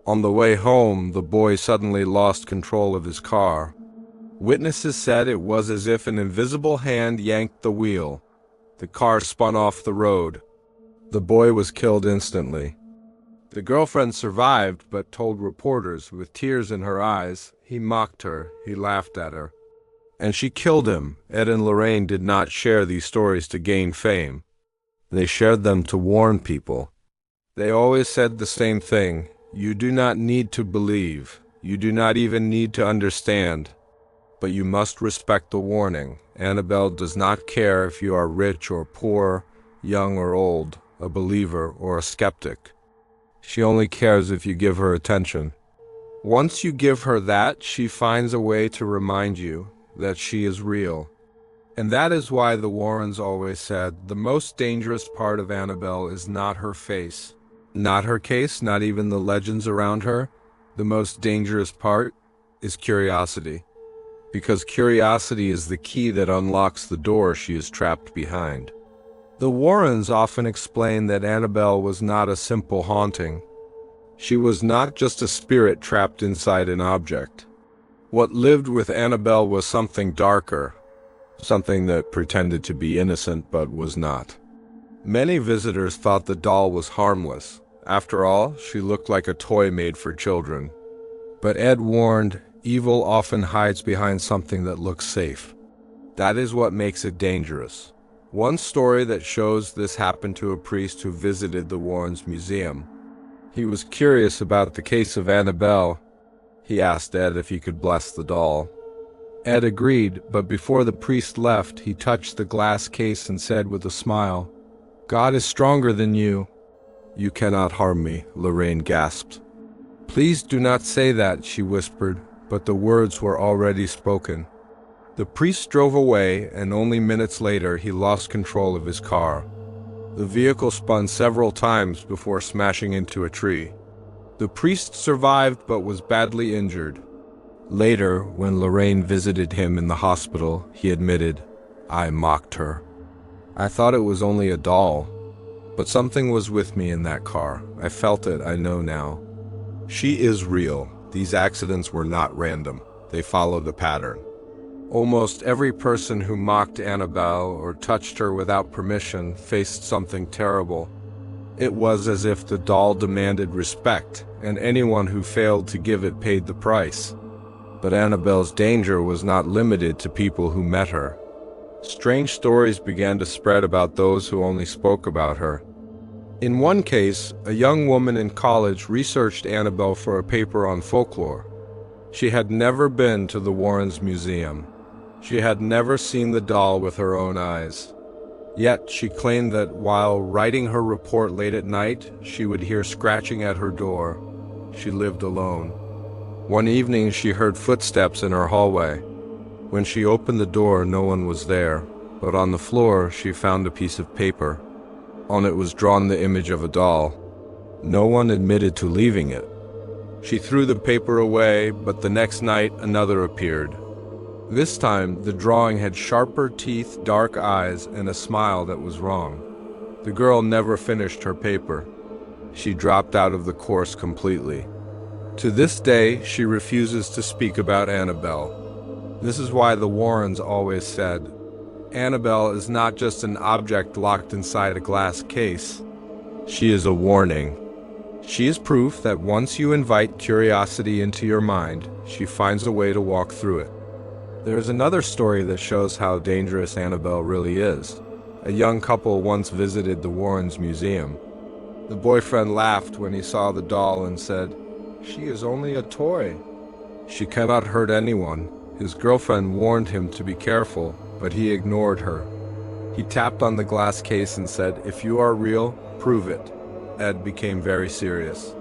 On the way home, the boy suddenly lost control of his car. Witnesses said it was as if an invisible hand yanked the wheel. The car spun off the road. The boy was killed instantly. The girlfriend survived, but told reporters with tears in her eyes, he mocked her, he laughed at her. And she killed him. Ed and Lorraine did not share these stories to gain fame. They shared them to warn people. They always said the same thing. You do not need to believe. You do not even need to understand. But you must respect the warning. Annabelle does not care if you are rich or poor, young or old, a believer or a skeptic. She only cares if you give her attention. Once you give her that, she finds a way to remind you that she is real. And that is why the Warrens always said the most dangerous part of Annabelle is not her face, not her case, not even the legends around her. The most dangerous part is curiosity. Because curiosity is the key that unlocks the door she is trapped behind. The Warrens often explain that Annabelle was not a simple haunting. She was not just a spirit trapped inside an object. What lived with Annabelle was something darker, something that pretended to be innocent but was not. Many visitors thought the doll was harmless. After all, she looked like a toy made for children. But Ed warned, evil often hides behind something that looks safe. That is what makes it dangerous. One story that shows this happened to a priest who visited the Warrens Museum. He was curious about the case of Annabelle. He asked Ed if he could bless the doll. Ed agreed, but before the priest left, he touched the glass case and said with a smile, God is stronger than you. You cannot harm me, Lorraine gasped. Please do not say that, she whispered, but the words were already spoken. The priest drove away, and only minutes later he lost control of his car. The vehicle spun several times before smashing into a tree. The priest survived but was badly injured. Later, when Lorraine visited him in the hospital, he admitted, I mocked her. I thought it was only a doll, but something was with me in that car. I felt it, I know now. She is real. These accidents were not random. They followed a pattern. Almost every person who mocked Annabelle or touched her without permission faced something terrible. It was as if the doll demanded respect, and anyone who failed to give it paid the price. But Annabelle's danger was not limited to people who met her. Strange stories began to spread about those who only spoke about her. In one case, a young woman in college researched Annabelle for a paper on folklore. She had never been to the Warrens Museum. She had never seen the doll with her own eyes. Yet she claimed that while writing her report late at night, she would hear scratching at her door. She lived alone. One evening she heard footsteps in her hallway. When she opened the door, no one was there, but on the floor she found a piece of paper. On it was drawn the image of a doll. No one admitted to leaving it. She threw the paper away, but the next night another appeared. This time, the drawing had sharper teeth, dark eyes, and a smile that was wrong. The girl never finished her paper. She dropped out of the course completely. To this day, she refuses to speak about Annabelle. This is why the Warrens always said, Annabelle is not just an object locked inside a glass case. She is a warning. She is proof that once you invite curiosity into your mind, she finds a way to walk through it. There is another story that shows how dangerous Annabelle really is. A young couple once visited the Warrens Museum. The boyfriend laughed when he saw the doll and said, She is only a toy. She cannot hurt anyone. His girlfriend warned him to be careful, but he ignored her. He tapped on the glass case and said, If you are real, prove it. Ed became very serious.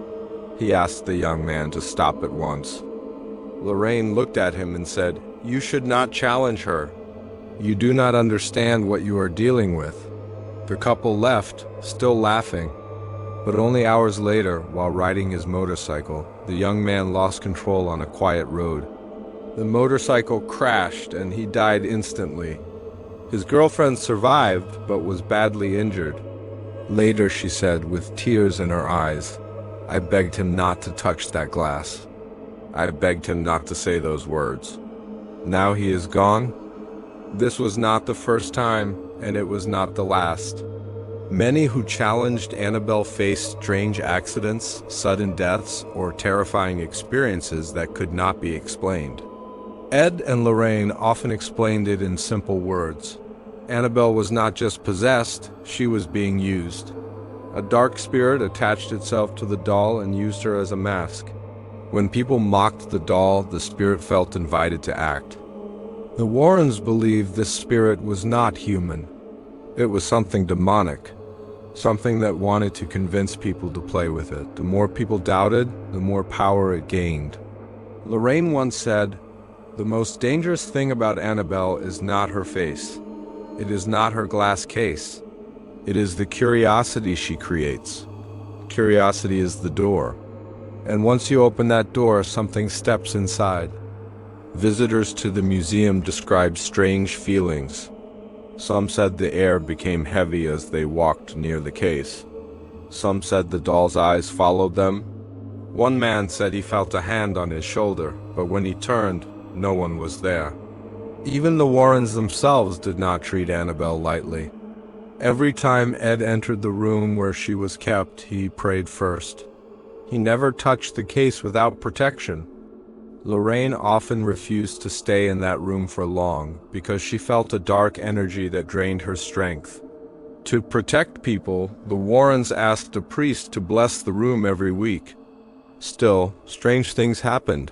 He asked the young man to stop at once. Lorraine looked at him and said, You should not challenge her. You do not understand what you are dealing with. The couple left, still laughing. But only hours later, while riding his motorcycle, the young man lost control on a quiet road. The motorcycle crashed and he died instantly. His girlfriend survived, but was badly injured. Later, she said, with tears in her eyes, I begged him not to touch that glass. I begged him not to say those words. Now he is gone. This was not the first time, and it was not the last. Many who challenged Annabelle faced strange accidents, sudden deaths, or terrifying experiences that could not be explained. Ed and Lorraine often explained it in simple words. Annabelle was not just possessed, she was being used. A dark spirit attached itself to the doll and used her as a mask. When people mocked the doll, the spirit felt invited to act. The Warrens believed this spirit was not human. It was something demonic, something that wanted to convince people to play with it. The more people doubted, the more power it gained. Lorraine once said, The most dangerous thing about Annabelle is not her face. It is not her glass case. It is the curiosity she creates. Curiosity is the door. And once you open that door, something steps inside. Visitors to the museum described strange feelings. Some said the air became heavy as they walked near the case. Some said the doll's eyes followed them. One man said he felt a hand on his shoulder, but when he turned, no one was there. Even the Warrens themselves did not treat Annabelle lightly. Every time Ed entered the room where she was kept, he prayed first. He never touched the case without protection. Lorraine often refused to stay in that room for long because she felt a dark energy that drained her strength. To protect people, the Warrens asked a priest to bless the room every week. Still, strange things happened.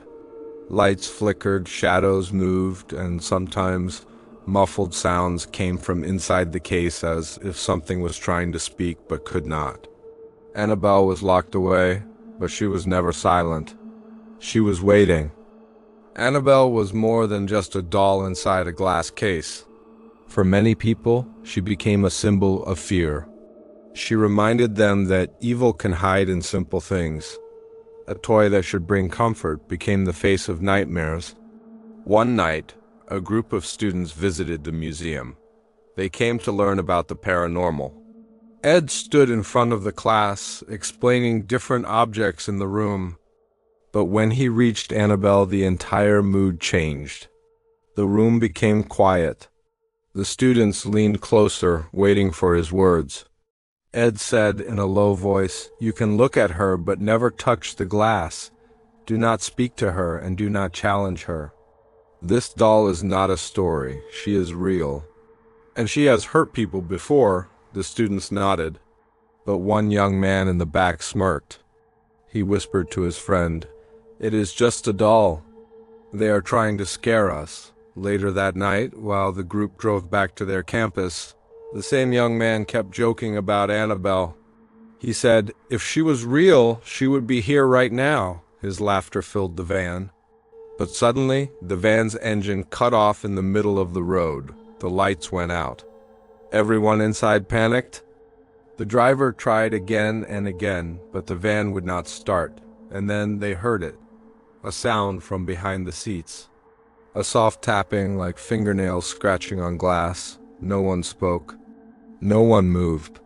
Lights flickered, shadows moved, and sometimes Muffled sounds came from inside the case as if something was trying to speak but could not. Annabelle was locked away, but she was never silent. She was waiting. Annabelle was more than just a doll inside a glass case. For many people, she became a symbol of fear. She reminded them that evil can hide in simple things. A toy that should bring comfort became the face of nightmares. One night, a group of students visited the museum. They came to learn about the paranormal. Ed stood in front of the class, explaining different objects in the room. But when he reached Annabelle, the entire mood changed. The room became quiet. The students leaned closer, waiting for his words. Ed said in a low voice, "You can look at her, but never touch the glass. Do not speak to her and do not challenge her. This doll is not a story. She is real. And she has hurt people before." The students nodded. But one young man in the back smirked. He whispered to his friend, "It is just a doll. They are trying to scare us." Later that night, while the group drove back to their campus, the same young man kept joking about Annabelle. He said, "If she was real, she would be here right now." His laughter filled the van. But suddenly, the van's engine cut off in the middle of the road. The lights went out. Everyone inside panicked. The driver tried again and again, but the van would not start. And then they heard it, a sound from behind the seats. A soft tapping like fingernails scratching on glass. No one spoke. No one moved.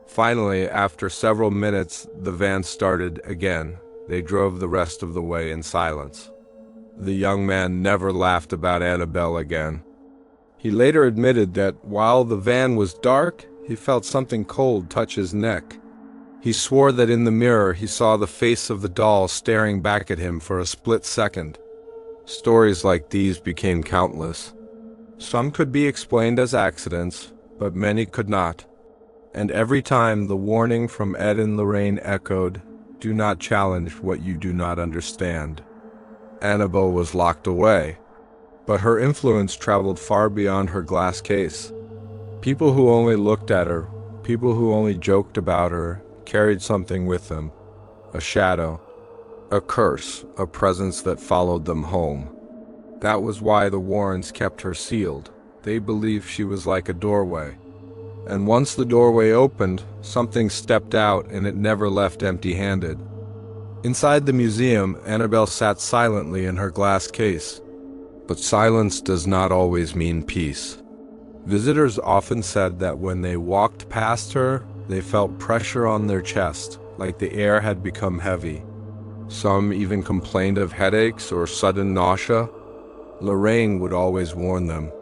Finally, after several minutes, the van started again. They drove the rest of the way in silence. The young man never laughed about Annabelle again. He later admitted that while the van was dark, he felt something cold touch his neck. He swore that in the mirror he saw the face of the doll staring back at him for a split second. Stories like these became countless. Some could be explained as accidents, but many could not. And every time the warning from Ed and Lorraine echoed, "Do not challenge what you do not understand." Annabelle was locked away, but her influence traveled far beyond her glass case. People who only looked at her, people who only joked about her, carried something with them, a shadow, a curse, a presence that followed them home. That was why the Warrens kept her sealed. They believed she was like a doorway. And once the doorway opened, something stepped out and it never left empty-handed. Inside the museum, Annabelle sat silently in her glass case. But silence does not always mean peace. Visitors often said that when they walked past her, they felt pressure on their chest, like the air had become heavy. Some even complained of headaches or sudden nausea. Lorraine would always warn them,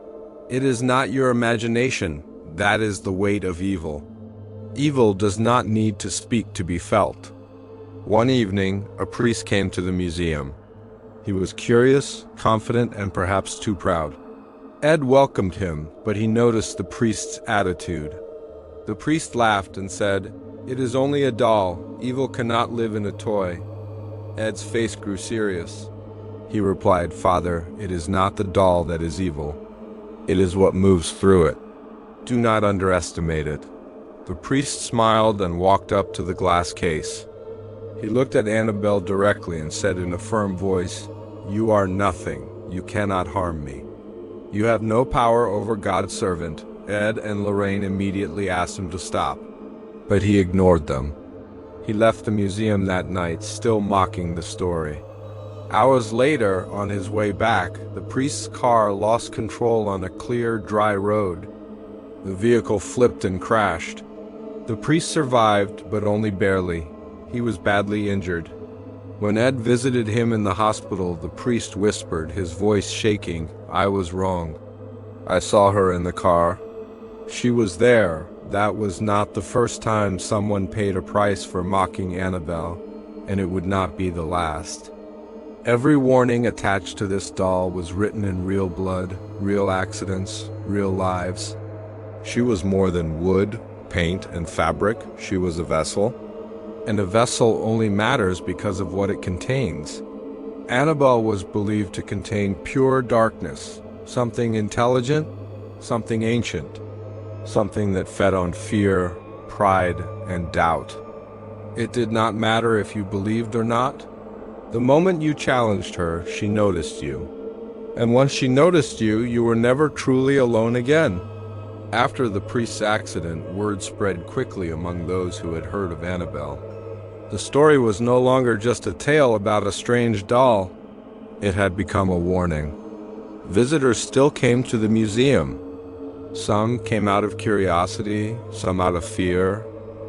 "It is not your imagination, that is the weight of evil. Evil does not need to speak to be felt." One evening, a priest came to the museum. He was curious, confident, and perhaps too proud. Ed welcomed him, but he noticed the priest's attitude. The priest laughed and said, "It is only a doll. Evil cannot live in a toy." Ed's face grew serious. He replied, "Father, it is not the doll that is evil. It is what moves through it. Do not underestimate it." The priest smiled and walked up to the glass case. He looked at Annabelle directly and said in a firm voice, "You are nothing. You cannot harm me. You have no power over God's servant." Ed and Lorraine immediately asked him to stop, but he ignored them. He left the museum that night, still mocking the story. Hours later, on his way back, the priest's car lost control on a clear, dry road. The vehicle flipped and crashed. The priest survived, but only barely. He was badly injured. When Ed visited him in the hospital, the priest whispered, his voice shaking, "I was wrong. I saw her in the car. She was there." That was not the first time someone paid a price for mocking Annabelle, and it would not be the last. Every warning attached to this doll was written in real blood, real accidents, real lives. She was more than wood, paint, and fabric. She was a vessel. And a vessel only matters because of what it contains. Annabelle was believed to contain pure darkness, something intelligent, something ancient, something that fed on fear, pride, and doubt. It did not matter if you believed or not. The moment you challenged her, she noticed you. And once she noticed you, you were never truly alone again. After the priest's accident, word spread quickly among those who had heard of Annabelle. The story was no longer just a tale about a strange doll. It had become a warning. Visitors still came to the museum. Some came out of curiosity, some out of fear,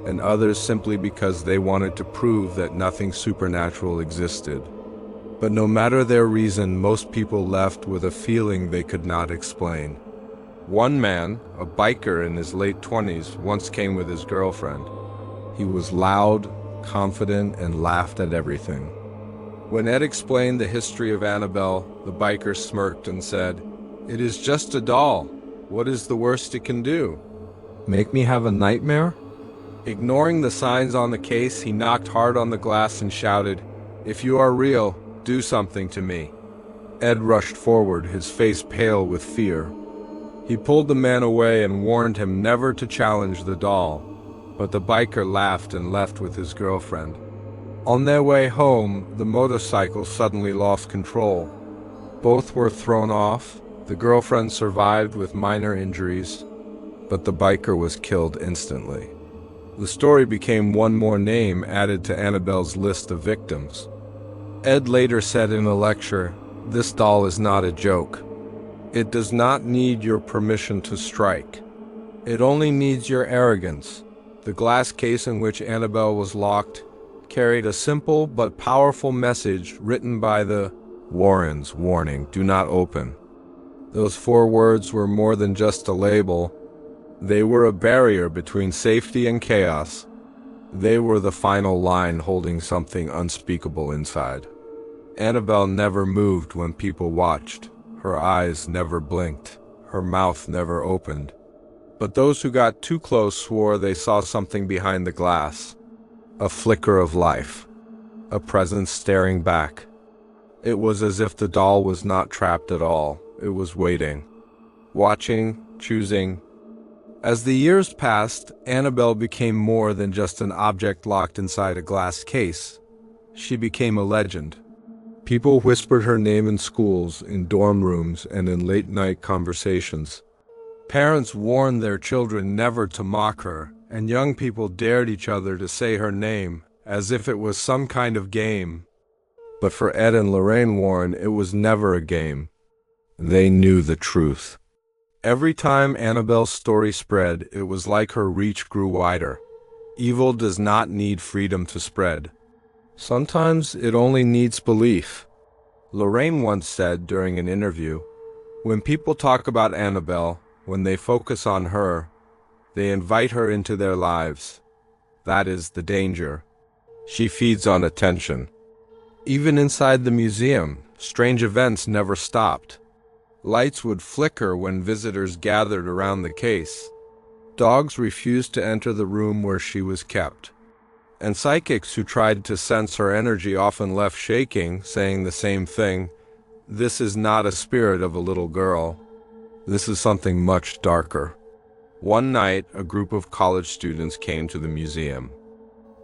and others simply because they wanted to prove that nothing supernatural existed. But no matter their reason, most people left with a feeling they could not explain. One man, a biker in his late 20s, once came with his girlfriend. He was loud, confident, and laughed at everything. When Ed explained the history of Annabelle, the biker smirked and said, "It is just a doll. What is the worst it can do? Make me have a nightmare?" Ignoring the signs on the case, he knocked hard on the glass and shouted, "If you are real, do something to me." Ed rushed forward, his face pale with fear. He pulled the man away and warned him never to challenge the doll, but the biker laughed and left with his girlfriend. On their way home, the motorcycle suddenly lost control. Both were thrown off. The girlfriend survived with minor injuries, but the biker was killed instantly. The story became one more name added to Annabelle's list of victims. Ed later said in a lecture, "This doll is not a joke. It does not need your permission to strike. It only needs your arrogance." The glass case in which Annabelle was locked carried a simple but powerful message written by the Warrens: "Warning, do not open." Those 4 words were more than just a label. They were a barrier between safety and chaos. They were the final line holding something unspeakable inside. Annabelle never moved when people watched. Her eyes never blinked. Her mouth never opened. But those who got too close swore they saw something behind the glass. A flicker of life. A presence staring back. It was as if the doll was not trapped at all. It was waiting. Watching, choosing. As the years passed, Annabelle became more than just an object locked inside a glass case. She became a legend. People whispered her name in schools, in dorm rooms, and in late-night conversations. Parents warned their children never to mock her, and young people dared each other to say her name, as if it was some kind of game. But for Ed and Lorraine Warren, it was never a game. They knew the truth. Every time Annabelle's story spread, it was like her reach grew wider. Evil does not need freedom to spread. Sometimes it only needs belief. Lorraine once said during an interview, "When people talk about Annabelle, when they focus on her, they invite her into their lives. That is the danger. She feeds on attention." Even inside the museum, strange events never stopped. Lights would flicker when visitors gathered around the case. Dogs refused to enter the room where she was kept. And psychics who tried to sense her energy often left shaking, saying the same thing: "This is not a spirit of a little girl. This is something much darker." One night, a group of college students came to the museum.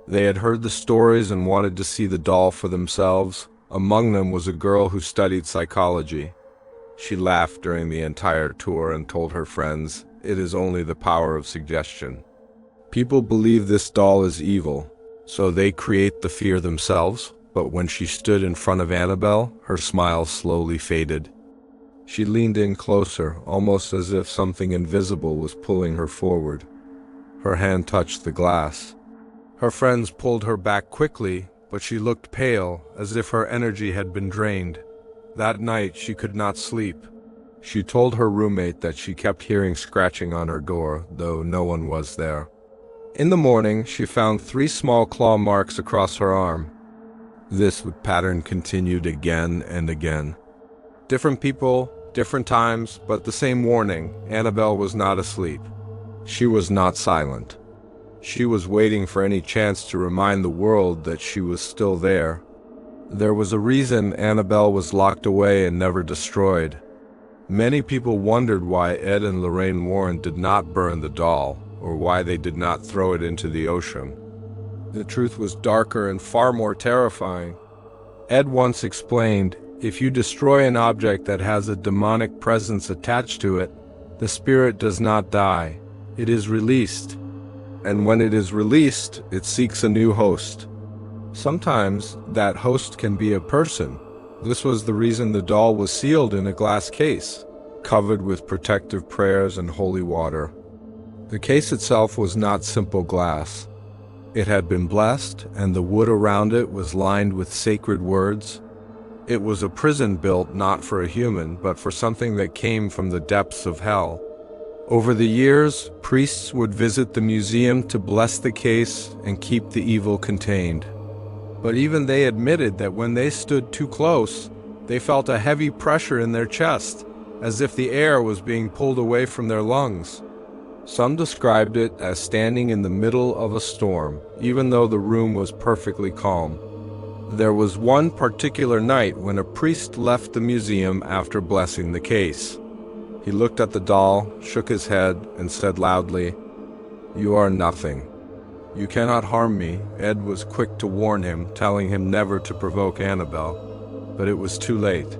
They had heard the stories and wanted to see the doll for themselves. Among them was a girl who studied psychology. She laughed during the entire tour and told her friends, "It is only the power of suggestion. People believe this doll is evil, so they create the fear themselves." But when she stood in front of Annabelle, her smile slowly faded. She leaned in closer, almost as if something invisible was pulling her forward. Her hand touched the glass. Her friends pulled her back quickly, but she looked pale, as if her energy had been drained. That night she could not sleep. She told her roommate that she kept hearing scratching on her door, though no one was there. In the morning, she found 3 small claw marks across her arm. This pattern continued again and again. Different people, different times, but the same warning: Annabelle was not asleep. She was not silent. She was waiting for any chance to remind the world that she was still there. There was a reason Annabelle was locked away and never destroyed. Many people wondered why Ed and Lorraine Warren did not burn the doll, or why they did not throw it into the ocean. The truth was darker and far more terrifying. Ed once explained, "If you destroy an object that has a demonic presence attached to it, the spirit does not die. It is released. And when it is released, it seeks a new host. Sometimes that host can be a person." This was the reason the doll was sealed in a glass case, covered with protective prayers and holy water. The case itself was not simple glass. It had been blessed, and the wood around it was lined with sacred words. It was a prison built not for a human, but for something that came from the depths of hell. Over the years, priests would visit the museum to bless the case and keep the evil contained. But even they admitted that when they stood too close, they felt a heavy pressure in their chest, as if the air was being pulled away from their lungs. Some described it as standing in the middle of a storm, even though the room was perfectly calm. There was one particular night when a priest left the museum after blessing the case. He looked at the doll, shook his head, and said loudly, "You are nothing. You cannot harm me." Ed was quick to warn him, telling him never to provoke Annabelle, but it was too late.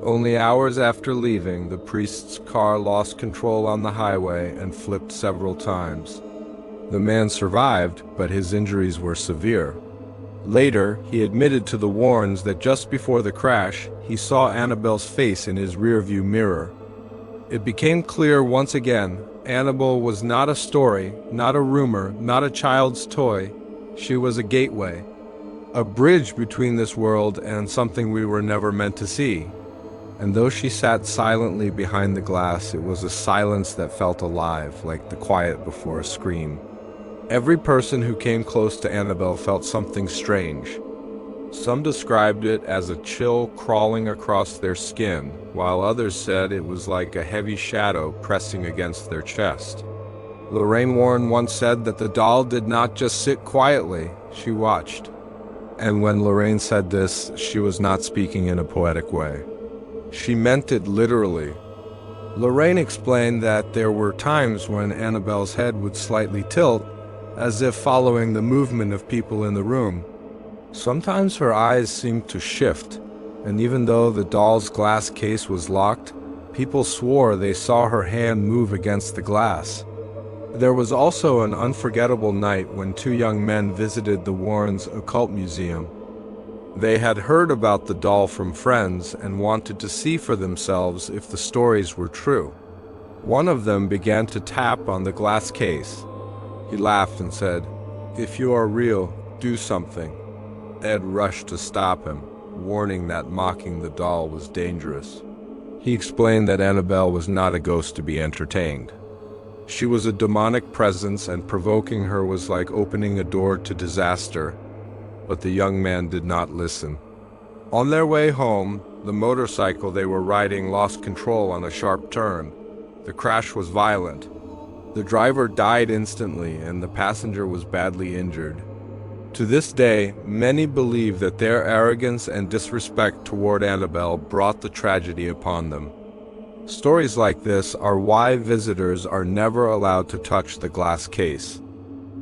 Only hours after leaving, the priest's car lost control on the highway and flipped several times. The man survived, but his injuries were severe. Later, he admitted to the Warrens that just before the crash, he saw Annabelle's face in his rearview mirror. It became clear once again, Annabelle was not a story, not a rumor, not a child's toy. She was a gateway, a bridge between this world and something we were never meant to see. And though she sat silently behind the glass, it was a silence that felt alive, like the quiet before a scream. Every person who came close to Annabelle felt something strange. Some described it as a chill crawling across their skin, while others said it was like a heavy shadow pressing against their chest. Lorraine Warren once said that the doll did not just sit quietly, she watched. And when Lorraine said this, she was not speaking in a poetic way. She meant it literally. Lorraine explained that there were times when Annabelle's head would slightly tilt, as if following the movement of people in the room. Sometimes her eyes seemed to shift, and even though the doll's glass case was locked, people swore they saw her hand move against the glass. There was also an unforgettable night when two young men visited the Warrens' Occult Museum. They had heard about the doll from friends and wanted to see for themselves if the stories were true. One of them began to tap on the glass case. He laughed and said, "If you are real, do something." Ed rushed to stop him, warning that mocking the doll was dangerous. He explained that Annabelle was not a ghost to be entertained. She was a demonic presence, and provoking her was like opening a door to disaster. But the young man did not listen. On their way home, the motorcycle they were riding lost control on a sharp turn. The crash was violent. The driver died instantly, and the passenger was badly injured. To this day, many believe that their arrogance and disrespect toward Annabelle brought the tragedy upon them. Stories like this are why visitors are never allowed to touch the glass case.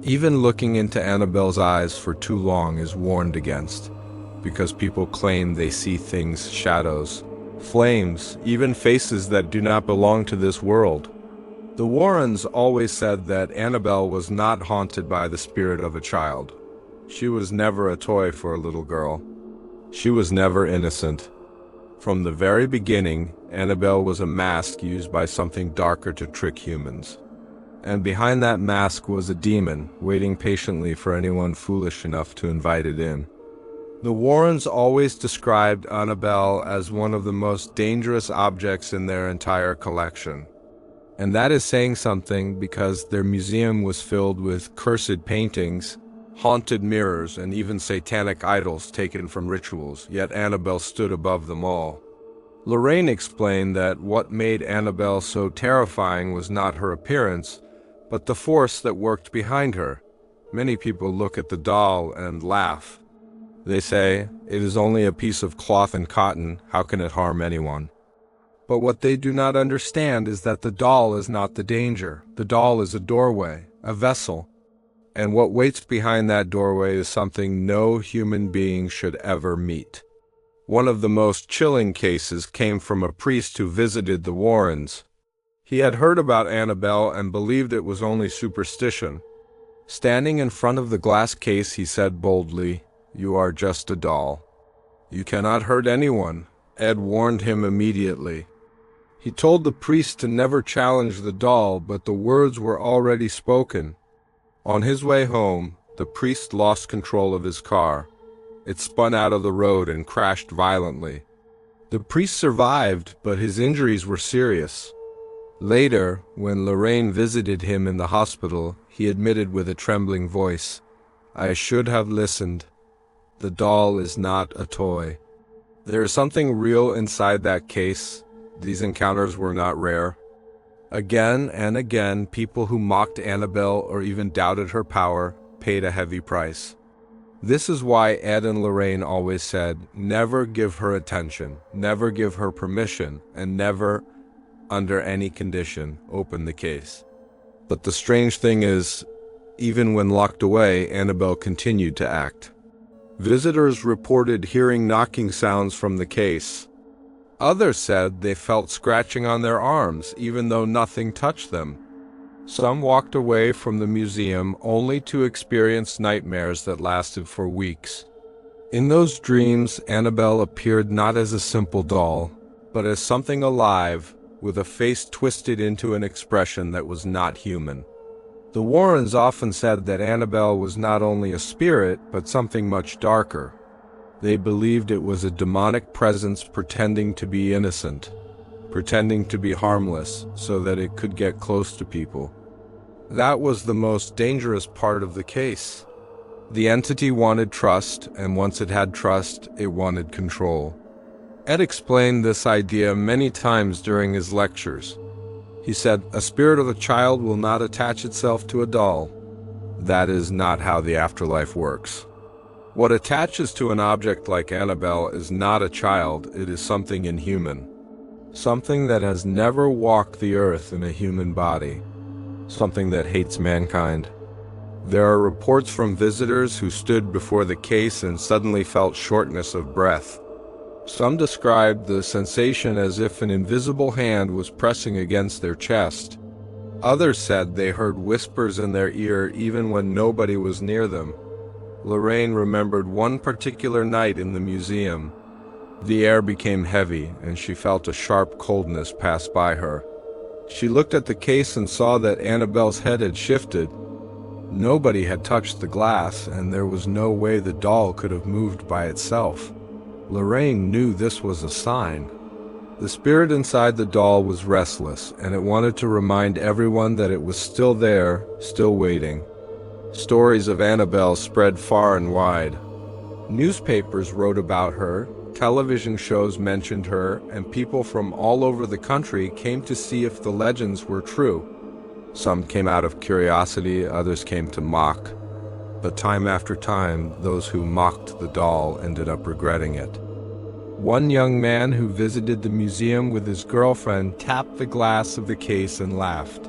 Even looking into Annabelle's eyes for too long is warned against, because people claim they see things, shadows, flames, even faces that do not belong to this world. The Warrens always said that Annabelle was not haunted by the spirit of a child. She was never a toy for a little girl. She was never innocent. From the very beginning, Annabelle was a mask used by something darker to trick humans. And behind that mask was a demon, waiting patiently for anyone foolish enough to invite it in. The Warrens always described Annabelle as one of the most dangerous objects in their entire collection. And that is saying something, because their museum was filled with cursed paintings, haunted mirrors, and even satanic idols taken from rituals, yet Annabelle stood above them all. Lorraine explained that what made Annabelle so terrifying was not her appearance, but the force that worked behind her. Many people look at the doll and laugh. They say, "It is only a piece of cloth and cotton, how can it harm anyone?" But what they do not understand is that the doll is not the danger. The doll is a doorway, a vessel. And what waits behind that doorway is something no human being should ever meet. One of the most chilling cases came from a priest who visited the Warrens. He had heard about Annabelle and believed it was only superstition. Standing in front of the glass case, he said boldly, "You are just a doll. You cannot hurt anyone." Ed warned him immediately. He told the priest to never challenge the doll, but the words were already spoken. On his way home, the priest lost control of his car. It spun out of the road and crashed violently. The priest survived, but his injuries were serious. Later, when Lorraine visited him in the hospital, he admitted with a trembling voice, "I should have listened. The doll is not a toy." There is something real inside that case. These encounters were not rare. Again and again, people who mocked Annabelle or even doubted her power paid a heavy price. This is why Ed and Lorraine always said, never give her attention, never give her permission, and never, under any condition, open the case. But the strange thing is, even when locked away, Annabelle continued to act. Visitors reported hearing knocking sounds from the case. Others said they felt scratching on their arms, even though nothing touched them. Some walked away from the museum only to experience nightmares that lasted for weeks. In those dreams, Annabelle appeared not as a simple doll, but as something alive, with a face twisted into an expression that was not human. The Warrens often said that Annabelle was not only a spirit, but something much darker. They believed it was a demonic presence pretending to be innocent, pretending to be harmless so that it could get close to people. That was the most dangerous part of the case. The entity wanted trust, and once it had trust, it wanted control. Ed explained this idea many times during his lectures. He said, "A spirit of a child will not attach itself to a doll. That is not how the afterlife works. What attaches to an object like Annabelle is not a child, it is something inhuman. Something that has never walked the earth in a human body. Something that hates mankind." There are reports from visitors who stood before the case and suddenly felt shortness of breath. Some described the sensation as if an invisible hand was pressing against their chest. Others said they heard whispers in their ear even when nobody was near them. Lorraine remembered one particular night in the museum. The air became heavy, and she felt a sharp coldness pass by her. She looked at the case and saw that Annabelle's head had shifted. Nobody had touched the glass, and there was no way the doll could have moved by itself. Lorraine knew this was a sign. The spirit inside the doll was restless, and it wanted to remind everyone that it was still there, still waiting. Stories of Annabelle spread far and wide. Newspapers wrote about her, television shows mentioned her, and people from all over the country came to see if the legends were true. Some came out of curiosity, others came to mock. But time after time, those who mocked the doll ended up regretting it. One young man who visited the museum with his girlfriend tapped the glass of the case and laughed.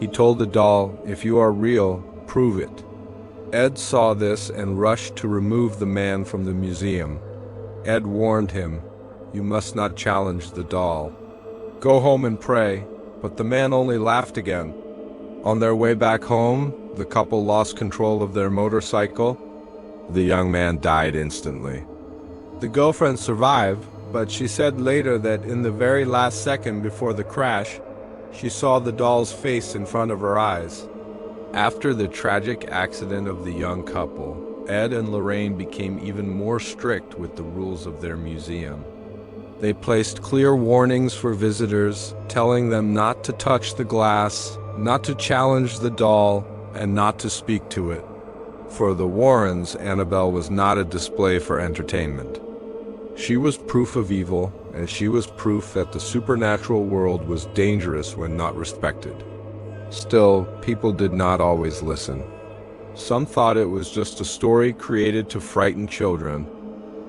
He told the doll, "If you are real, prove it." Ed saw this and rushed to remove the man from the museum. Ed warned him, "You must not challenge the doll. Go home and pray," but the man only laughed again. On their way back home, the couple lost control of their motorcycle. The young man died instantly. The girlfriend survived, but she said later that in the very last second before the crash, she saw the doll's face in front of her eyes. After the tragic accident of the young couple, Ed and Lorraine became even more strict with the rules of their museum. They placed clear warnings for visitors, telling them not to touch the glass, not to challenge the doll, and not to speak to it. For the Warrens, Annabelle was not a display for entertainment. She was proof of evil, and she was proof that the supernatural world was dangerous when not respected. Still, people did not always listen. Some thought it was just a story created to frighten children.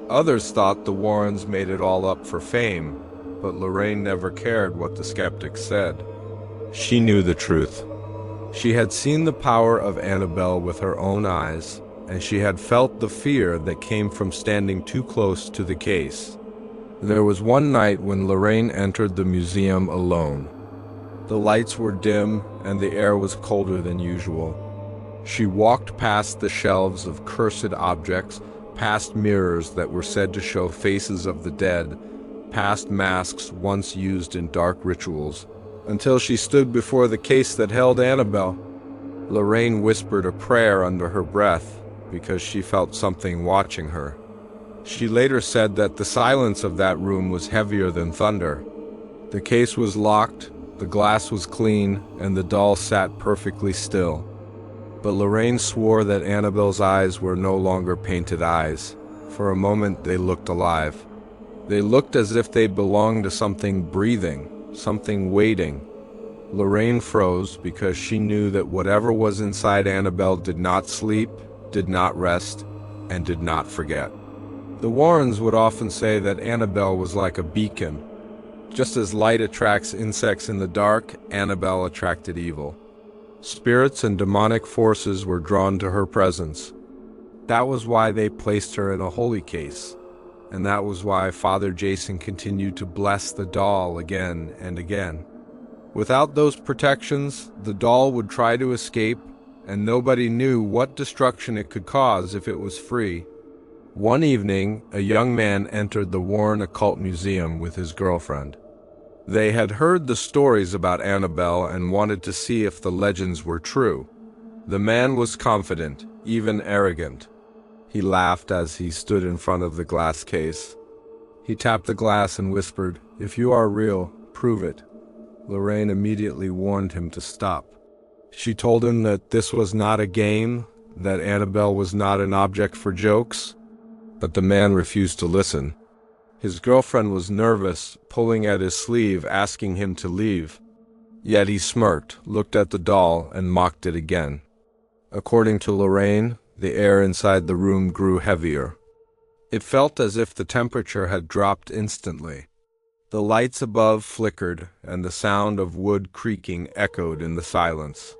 Others thought the Warrens made it all up for fame. but Lorraine never cared what the skeptics said. She knew the truth. She had seen the power of Annabelle with her own eyes, and she had felt the fear that came from standing too close to the case. There was one night when Lorraine entered the museum alone. The lights were dim and the air was colder than usual. She walked past the shelves of cursed objects, past mirrors that were said to show faces of the dead, past masks once used in dark rituals, until she stood before the case that held Annabelle. Lorraine whispered a prayer under her breath because she felt something watching her. She later said that the silence of that room was heavier than thunder. The case was locked, the glass was clean, and the doll sat perfectly still. But Lorraine swore that Annabelle's eyes were no longer painted eyes. For a moment they looked alive. They looked as if they belonged to something breathing, something waiting. Lorraine froze because she knew that whatever was inside Annabelle did not sleep, did not rest, and did not forget. The Warrens would often say that Annabelle was like a beacon. Just as light attracts insects in the dark, Annabelle attracted evil. Spirits and demonic forces were drawn to her presence. That was why they placed her in a holy case, and that was why Father Jason continued to bless the doll again and again. Without those protections, the doll would try to escape, and nobody knew what destruction it could cause if it was free. One evening, a young man entered the Warren Occult Museum with his girlfriend. They had heard the stories about Annabelle and wanted to see if the legends were true. The man was confident, even arrogant. He laughed as he stood in front of the glass case. He tapped the glass and whispered, "If you are real, prove it." Lorraine immediately warned him to stop. She told him that this was not a game, that Annabelle was not an object for jokes, but the man refused to listen. His girlfriend was nervous, pulling at his sleeve, asking him to leave. Yet he smirked, looked at the doll, and mocked it again. According to Lorraine, the air inside the room grew heavier. It felt as if the temperature had dropped instantly. The lights above flickered, and the sound of wood creaking echoed in the silence.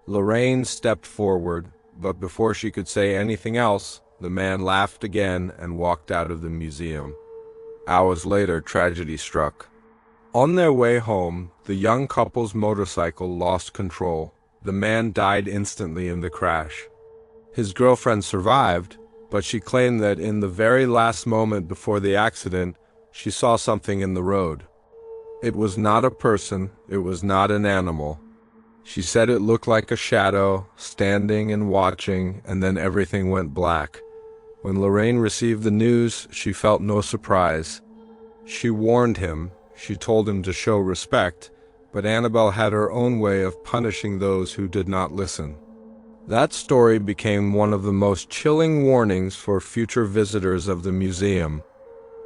Lorraine stepped forward, but before she could say anything else, the man laughed again and walked out of the museum. Hours later, tragedy struck. On their way home, the young couple's motorcycle lost control. The man died instantly in the crash. His girlfriend survived, but she claimed that in the very last moment before the accident, she saw something in the road. It was not a person, it was not an animal. She said it looked like a shadow, standing and watching, and then everything went black. When Lorraine received the news, she felt no surprise. She warned him, she told him to show respect, but Annabelle had her own way of punishing those who did not listen. That story became one of the most chilling warnings for future visitors of the museum.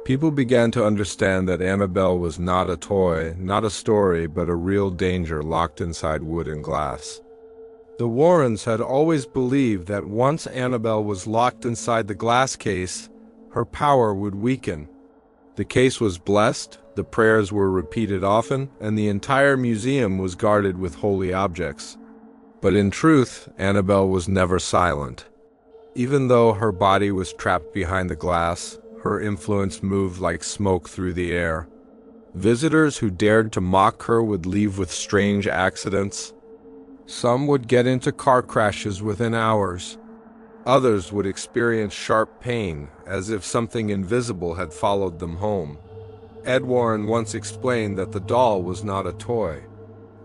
People began to understand that Annabelle was not a toy, not a story, but a real danger locked inside wood and glass. The Warrens had always believed that once Annabelle was locked inside the glass case, her power would weaken. The case was blessed, the prayers were repeated often, and the entire museum was guarded with holy objects. But in truth, Annabelle was never silent. Even though her body was trapped behind the glass, her influence moved like smoke through the air. Visitors who dared to mock her would leave with strange accidents. Some would get into car crashes within hours. Others would experience sharp pain, as if something invisible had followed them home. Ed Warren once explained that the doll was not a toy.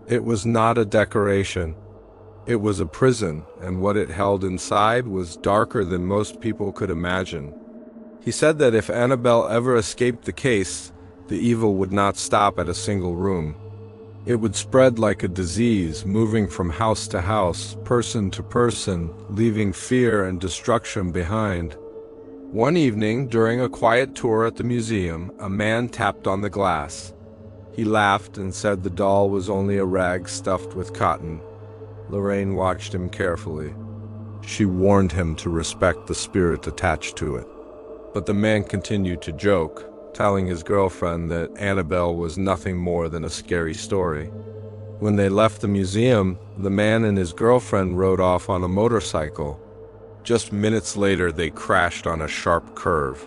It was not a decoration. It was a prison, and what it held inside was darker than most people could imagine. He said that if Annabelle ever escaped the case, the evil would not stop at a single room. It would spread like a disease, moving from house to house, person to person, leaving fear and destruction behind. One evening, during a quiet tour at the museum, a man tapped on the glass. He laughed and said the doll was only a rag stuffed with cotton. Lorraine watched him carefully. She warned him to respect the spirit attached to it. But the man continued to joke. telling his girlfriend that Annabelle was nothing more than a scary story. When they left the museum, the man and his girlfriend rode off on a motorcycle. Just minutes later, they crashed on a sharp curve.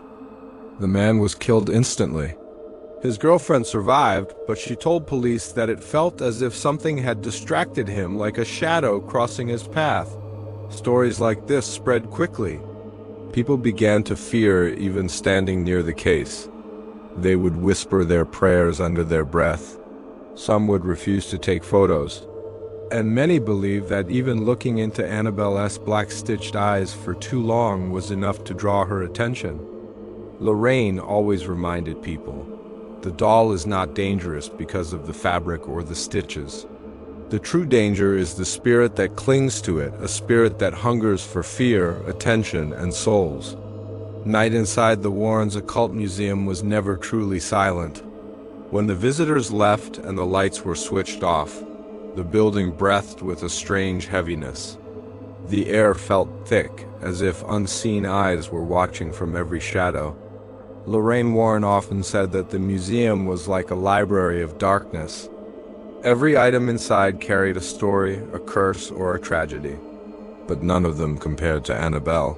The man was killed instantly. His girlfriend survived, but she told police that it felt as if something had distracted him, like a shadow crossing his path. Stories like this spread quickly. People began to fear even standing near the case. They would whisper their prayers under their breath. Some would refuse to take photos. And many believed that even looking into Annabelle's black-stitched eyes for too long was enough to draw her attention. Lorraine always reminded people, the doll is not dangerous because of the fabric or the stitches. The true danger is the spirit that clings to it, a spirit that hungers for fear, attention, and souls. Night inside the Warrens Occult Museum was never truly silent. When the visitors left and the lights were switched off, the building breathed with a strange heaviness. The air felt thick, as if unseen eyes were watching from every shadow. Lorraine Warren often said that the museum was like a library of darkness. Every item inside carried a story, a curse, or a tragedy, but none of them compared to Annabelle.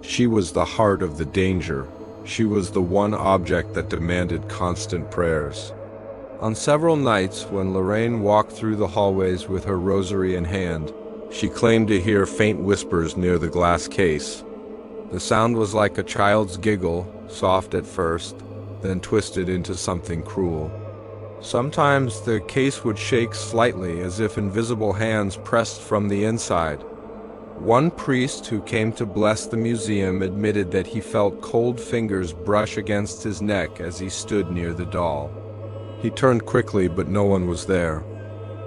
She was the heart of the danger. She was the one object that demanded constant prayers. On several nights, when Lorraine walked through the hallways with her rosary in hand, she claimed to hear faint whispers near the glass case. The sound was like a child's giggle, soft at first, then twisted into something cruel. Sometimes the case would shake slightly, as if invisible hands pressed from the inside. One priest who came to bless the museum admitted that he felt cold fingers brush against his neck as he stood near the doll. He turned quickly, but no one was there.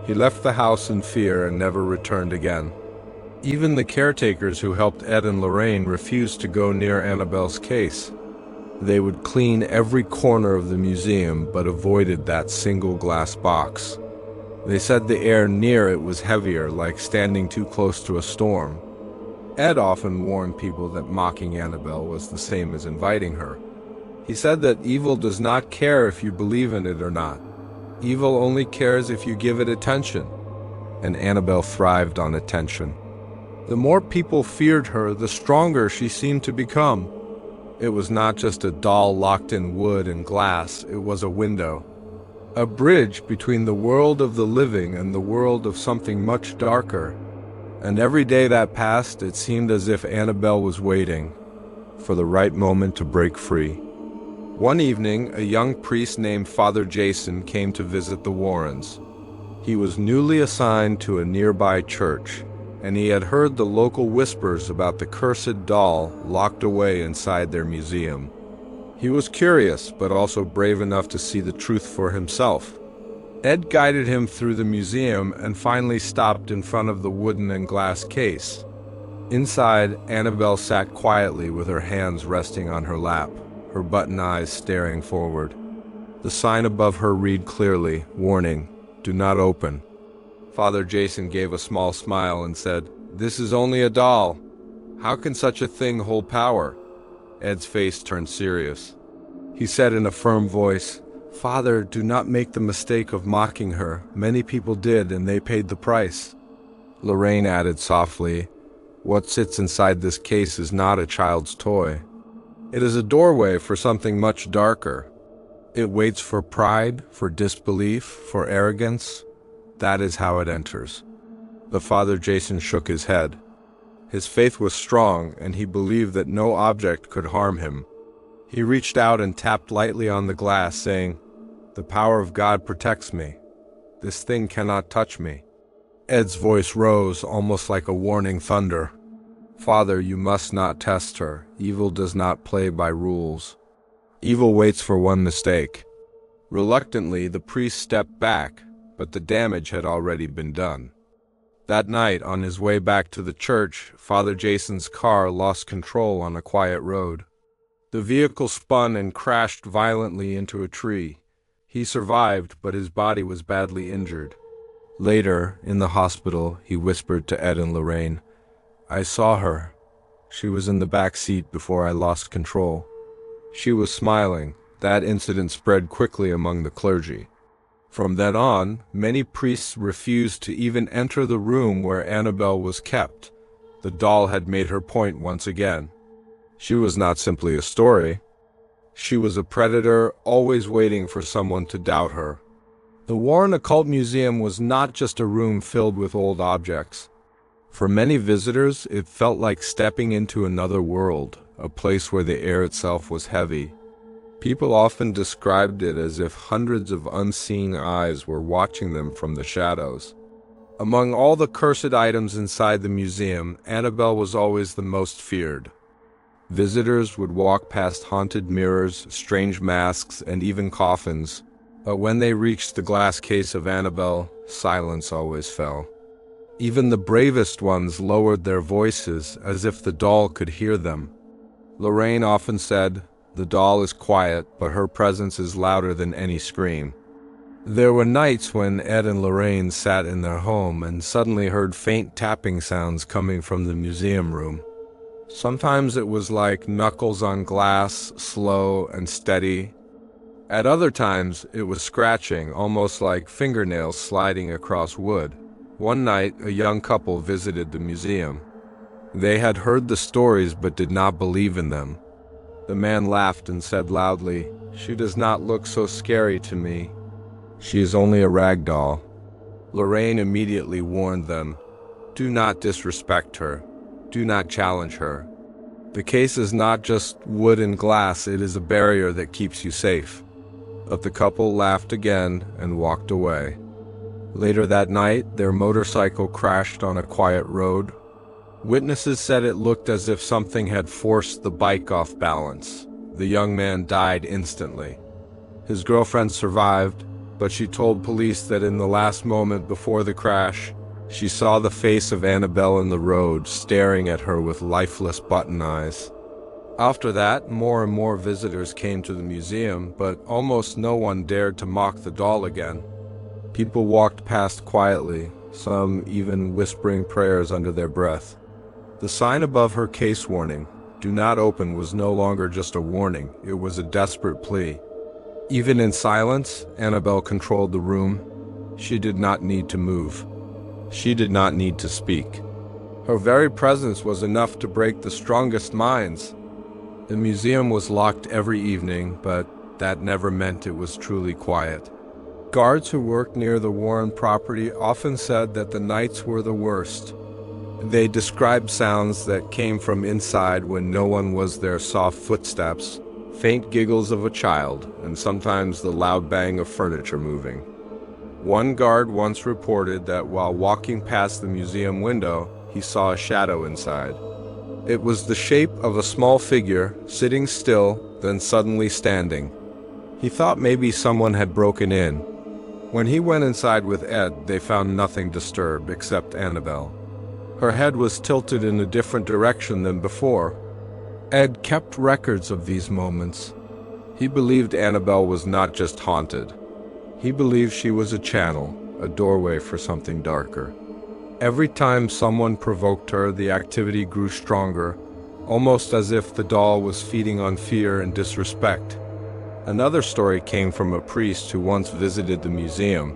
He left the house in fear and never returned again. Even the caretakers who helped Ed and Lorraine refused to go near Annabelle's case. They would clean every corner of the museum, but avoided that single glass box. They said the air near it was heavier, like standing too close to a storm. Ed often warned people that mocking Annabelle was the same as inviting her. He said that evil does not care if you believe in it or not. Evil only cares if you give it attention. And Annabelle thrived on attention. The more people feared her, the stronger she seemed to become. It was not just a doll locked in wood and glass, it was a window. A bridge between the world of the living and the world of something much darker. And every day that passed, it seemed as if Annabelle was waiting for the right moment to break free. One evening, a young priest named Father Jason came to visit the Warrens. He was newly assigned to a nearby church, and he had heard the local whispers about the cursed doll locked away inside their museum. He was curious, but also brave enough to see the truth for himself. Ed guided him through the museum and finally stopped in front of the wooden and glass case. Inside, Annabelle sat quietly with her hands resting on her lap, her button eyes staring forward. The sign above her read clearly, "Warning, do not open." Father Jason gave a small smile and said, "This is only a doll. How can such a thing hold power?" Ed's face turned serious. He said in a firm voice, "Father, do not make the mistake of mocking her. Many people did, and they paid the price." Lorraine added softly, "What sits inside this case is not a child's toy. It is a doorway for something much darker. It waits for pride, for disbelief, for arrogance. That is how it enters." But Father Jason shook his head. His faith was strong, and he believed that no object could harm him. He reached out and tapped lightly on the glass, saying, "The power of God protects me. This thing cannot touch me." Ed's voice rose, almost like a warning thunder. "Father, you must not test her. Evil does not play by rules. Evil waits for one mistake." Reluctantly, the priest stepped back, but the damage had already been done. That night, on his way back to the church, Father Jason's car lost control on a quiet road. The vehicle spun and crashed violently into a tree. He survived, but his body was badly injured. Later, in the hospital, he whispered to Ed and Lorraine, "I saw her. She was in the back seat before I lost control. She was smiling, That incident spread quickly among the clergy. From then on, many priests refused to even enter the room where Annabelle was kept. The doll had made her point once again. She was not simply a story. She was a predator, always waiting for someone to doubt her. The Warren Occult Museum was not just a room filled with old objects. For many visitors, it felt like stepping into another world, a place where the air itself was heavy. People often described it as if hundreds of unseen eyes were watching them from the shadows. Among all the cursed items inside the museum, Annabelle was always the most feared. Visitors would walk past haunted mirrors, strange masks, and even coffins, but when they reached the glass case of Annabelle, silence always fell. Even the bravest ones lowered their voices as if the doll could hear them. Lorraine often said, "The doll is quiet, but her presence is louder than any scream." There were nights when Ed and Lorraine sat in their home and suddenly heard faint tapping sounds coming from the museum room. Sometimes it was like knuckles on glass, slow and steady. At other times, it was scratching, almost like fingernails sliding across wood. One night, a young couple visited the museum. They had heard the stories but did not believe in them. The man laughed and said loudly, "She does not look so scary to me. She is only a rag doll." Lorraine immediately warned them, "Do not disrespect her. Do not challenge her. The case is not just wood and glass, it is a barrier that keeps you safe." But the couple laughed again and walked away. Later that night, their motorcycle crashed on a quiet road. Witnesses said it looked as if something had forced the bike off balance. The young man died instantly. His girlfriend survived, but she told police that in the last moment before the crash, she saw the face of Annabelle in the road, staring at her with lifeless button eyes. After that, more and more visitors came to the museum, but almost no one dared to mock the doll again. People walked past quietly, some even whispering prayers under their breath. The sign above her case warning, "Do not open," was no longer just a warning, it was a desperate plea. Even in silence, Annabelle controlled the room. She did not need to move. She did not need to speak. Her very presence was enough to break the strongest minds. The museum was locked every evening, but that never meant it was truly quiet. Guards who worked near the Warren property often said that the nights were the worst. They described sounds that came from inside when no one was there: soft footsteps, faint giggles of a child, and sometimes the loud bang of furniture moving. One guard once reported that while walking past the museum window, he saw a shadow inside. It was the shape of a small figure, sitting still, then suddenly standing. He thought maybe someone had broken in. When he went inside with Ed, they found nothing disturbed except Annabelle. Her head was tilted in a different direction than before. Ed kept records of these moments. He believed Annabelle was not just haunted. He believed she was a channel, a doorway for something darker. Every time someone provoked her, the activity grew stronger, almost as if the doll was feeding on fear and disrespect. Another story came from a priest who once visited the museum.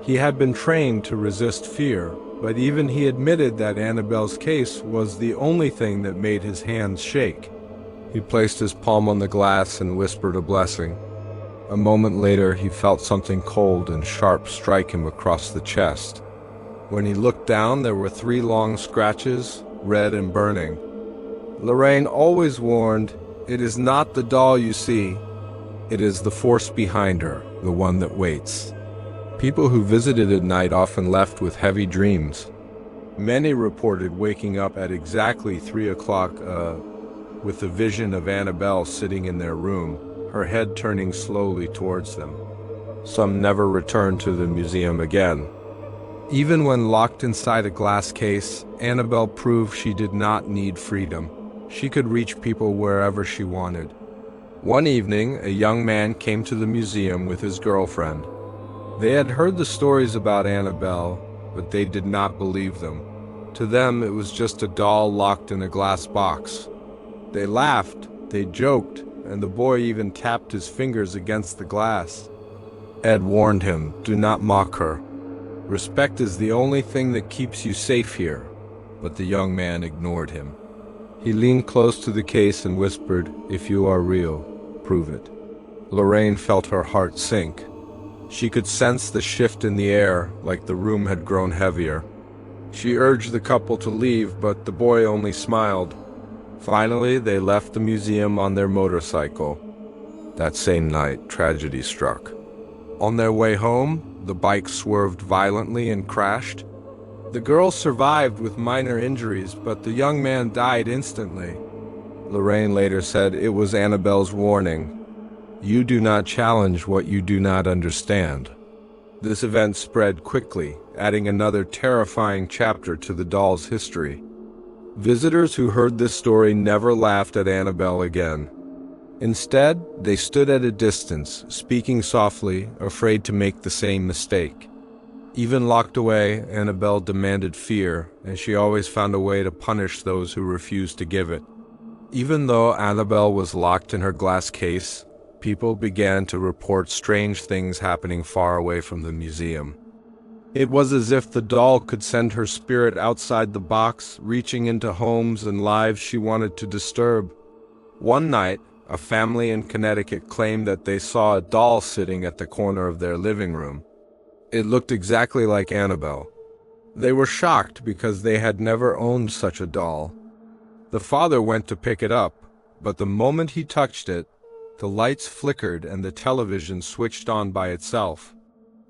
He had been trained to resist fear, but even he admitted that Annabelle's case was the only thing that made his hands shake. He placed his palm on the glass and whispered a blessing. A moment later, he felt something cold and sharp strike him across the chest. When he looked down, there were 3 long scratches, red and burning. Lorraine always warned, "It is not the doll you see. It is the force behind her, the one that waits." People who visited at night often left with heavy dreams. Many reported waking up at exactly 3 o'clock with the vision of Annabelle sitting in their room, her head turning slowly towards them. Some never returned to the museum again. Even when locked inside a glass case, Annabelle proved she did not need freedom. She could reach people wherever she wanted. One evening, a young man came to the museum with his girlfriend. They had heard the stories about Annabelle, but they did not believe them. To them, it was just a doll locked in a glass box. They laughed, they joked, and the boy even tapped his fingers against the glass. Ed warned him, "Do not mock her. Respect is the only thing that keeps you safe here." But the young man ignored him. He leaned close to the case and whispered, "If you are real, prove it." Lorraine felt her heart sink. She could sense the shift in the air, like the room had grown heavier. She urged the couple to leave, but the boy only smiled. Finally, they left the museum on their motorcycle. That same night, tragedy struck. On their way home, the bike swerved violently and crashed. The girl survived with minor injuries, but the young man died instantly. Lorraine later said it was Annabelle's warning. You do not challenge what you do not understand. This event spread quickly, adding another terrifying chapter to the doll's history. Visitors who heard this story never laughed at Annabelle again. Instead, they stood at a distance, speaking softly, afraid to make the same mistake. Even locked away, Annabelle demanded fear, and she always found a way to punish those who refused to give it. Even though Annabelle was locked in her glass case, people began to report strange things happening far away from the museum. It was as if the doll could send her spirit outside the box, reaching into homes and lives she wanted to disturb. One night, a family in Connecticut claimed that they saw a doll sitting at the corner of their living room. It looked exactly like Annabelle. They were shocked because they had never owned such a doll. The father went to pick it up, but the moment he touched it, the lights flickered and the television switched on by itself.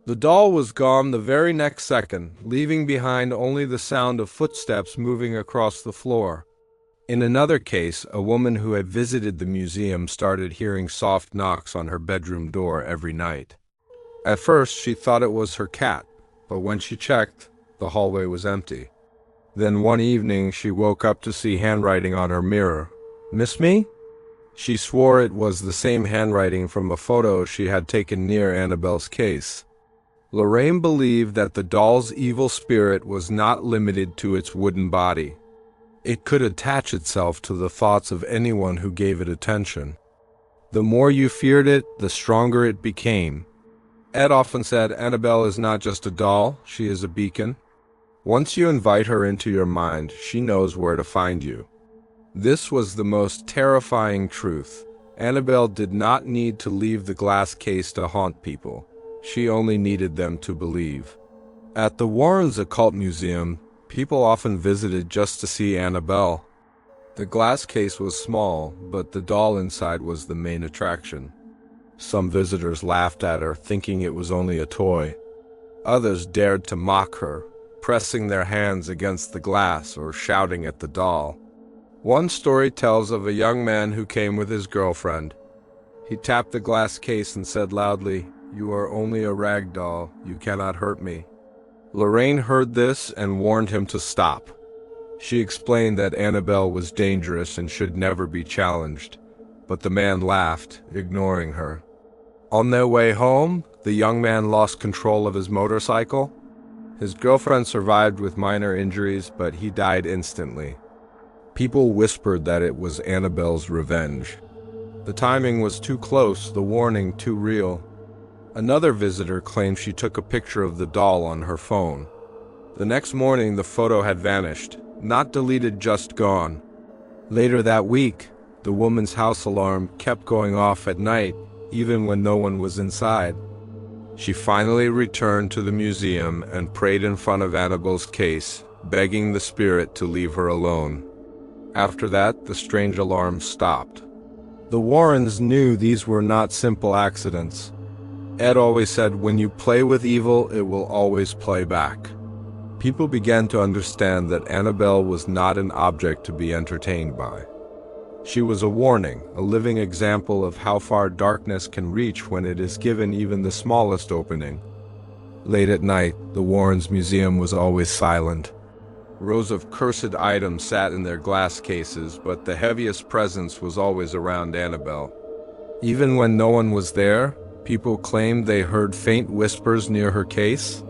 The doll was gone the very next second, leaving behind only the sound of footsteps moving across the floor. In another case, a woman who had visited the museum started hearing soft knocks on her bedroom door every night. At first, she thought it was her cat, but when she checked, the hallway was empty. Then one evening, she woke up to see handwriting on her mirror. "Miss me?" She swore it was the same handwriting from a photo she had taken near Annabelle's case. Lorraine believed that the doll's evil spirit was not limited to its wooden body. It could attach itself to the thoughts of anyone who gave it attention. The more you feared it, the stronger it became. Ed often said Annabelle is not just a doll, she is a beacon. Once you invite her into your mind, she knows where to find you. This was the most terrifying truth. Annabelle did not need to leave the glass case to haunt people. She only needed them to believe. At the Warrens Occult Museum, people often visited just to see Annabelle. The glass case was small, but the doll inside was the main attraction. Some visitors laughed at her, thinking it was only a toy. Others dared to mock her, pressing their hands against the glass or shouting at the doll. One story tells of a young man who came with his girlfriend. He tapped the glass case and said loudly, "You are only a rag doll, you cannot hurt me." Lorraine heard this and warned him to stop. She explained that Annabelle was dangerous and should never be challenged, but the man laughed, ignoring her. On their way home, the young man lost control of his motorcycle. His girlfriend survived with minor injuries, but he died instantly. People whispered that it was Annabelle's revenge. The timing was too close, the warning too real. Another visitor claimed she took a picture of the doll on her phone. The next morning, the photo had vanished, not deleted, just gone. Later that week, the woman's house alarm kept going off at night, even when no one was inside. She finally returned to the museum and prayed in front of Annabelle's case, begging the spirit to leave her alone. After that, the strange alarm stopped. The Warrens knew these were not simple accidents. Ed always said, when you play with evil, it will always play back. People began to understand that Annabelle was not an object to be entertained by. She was a warning, a living example of how far darkness can reach when it is given even the smallest opening. Late at night, the Warrens' museum was always silent. Rows of cursed items sat in their glass cases, but the heaviest presence was always around Annabelle. Even when no one was there, people claimed they heard faint whispers near her case.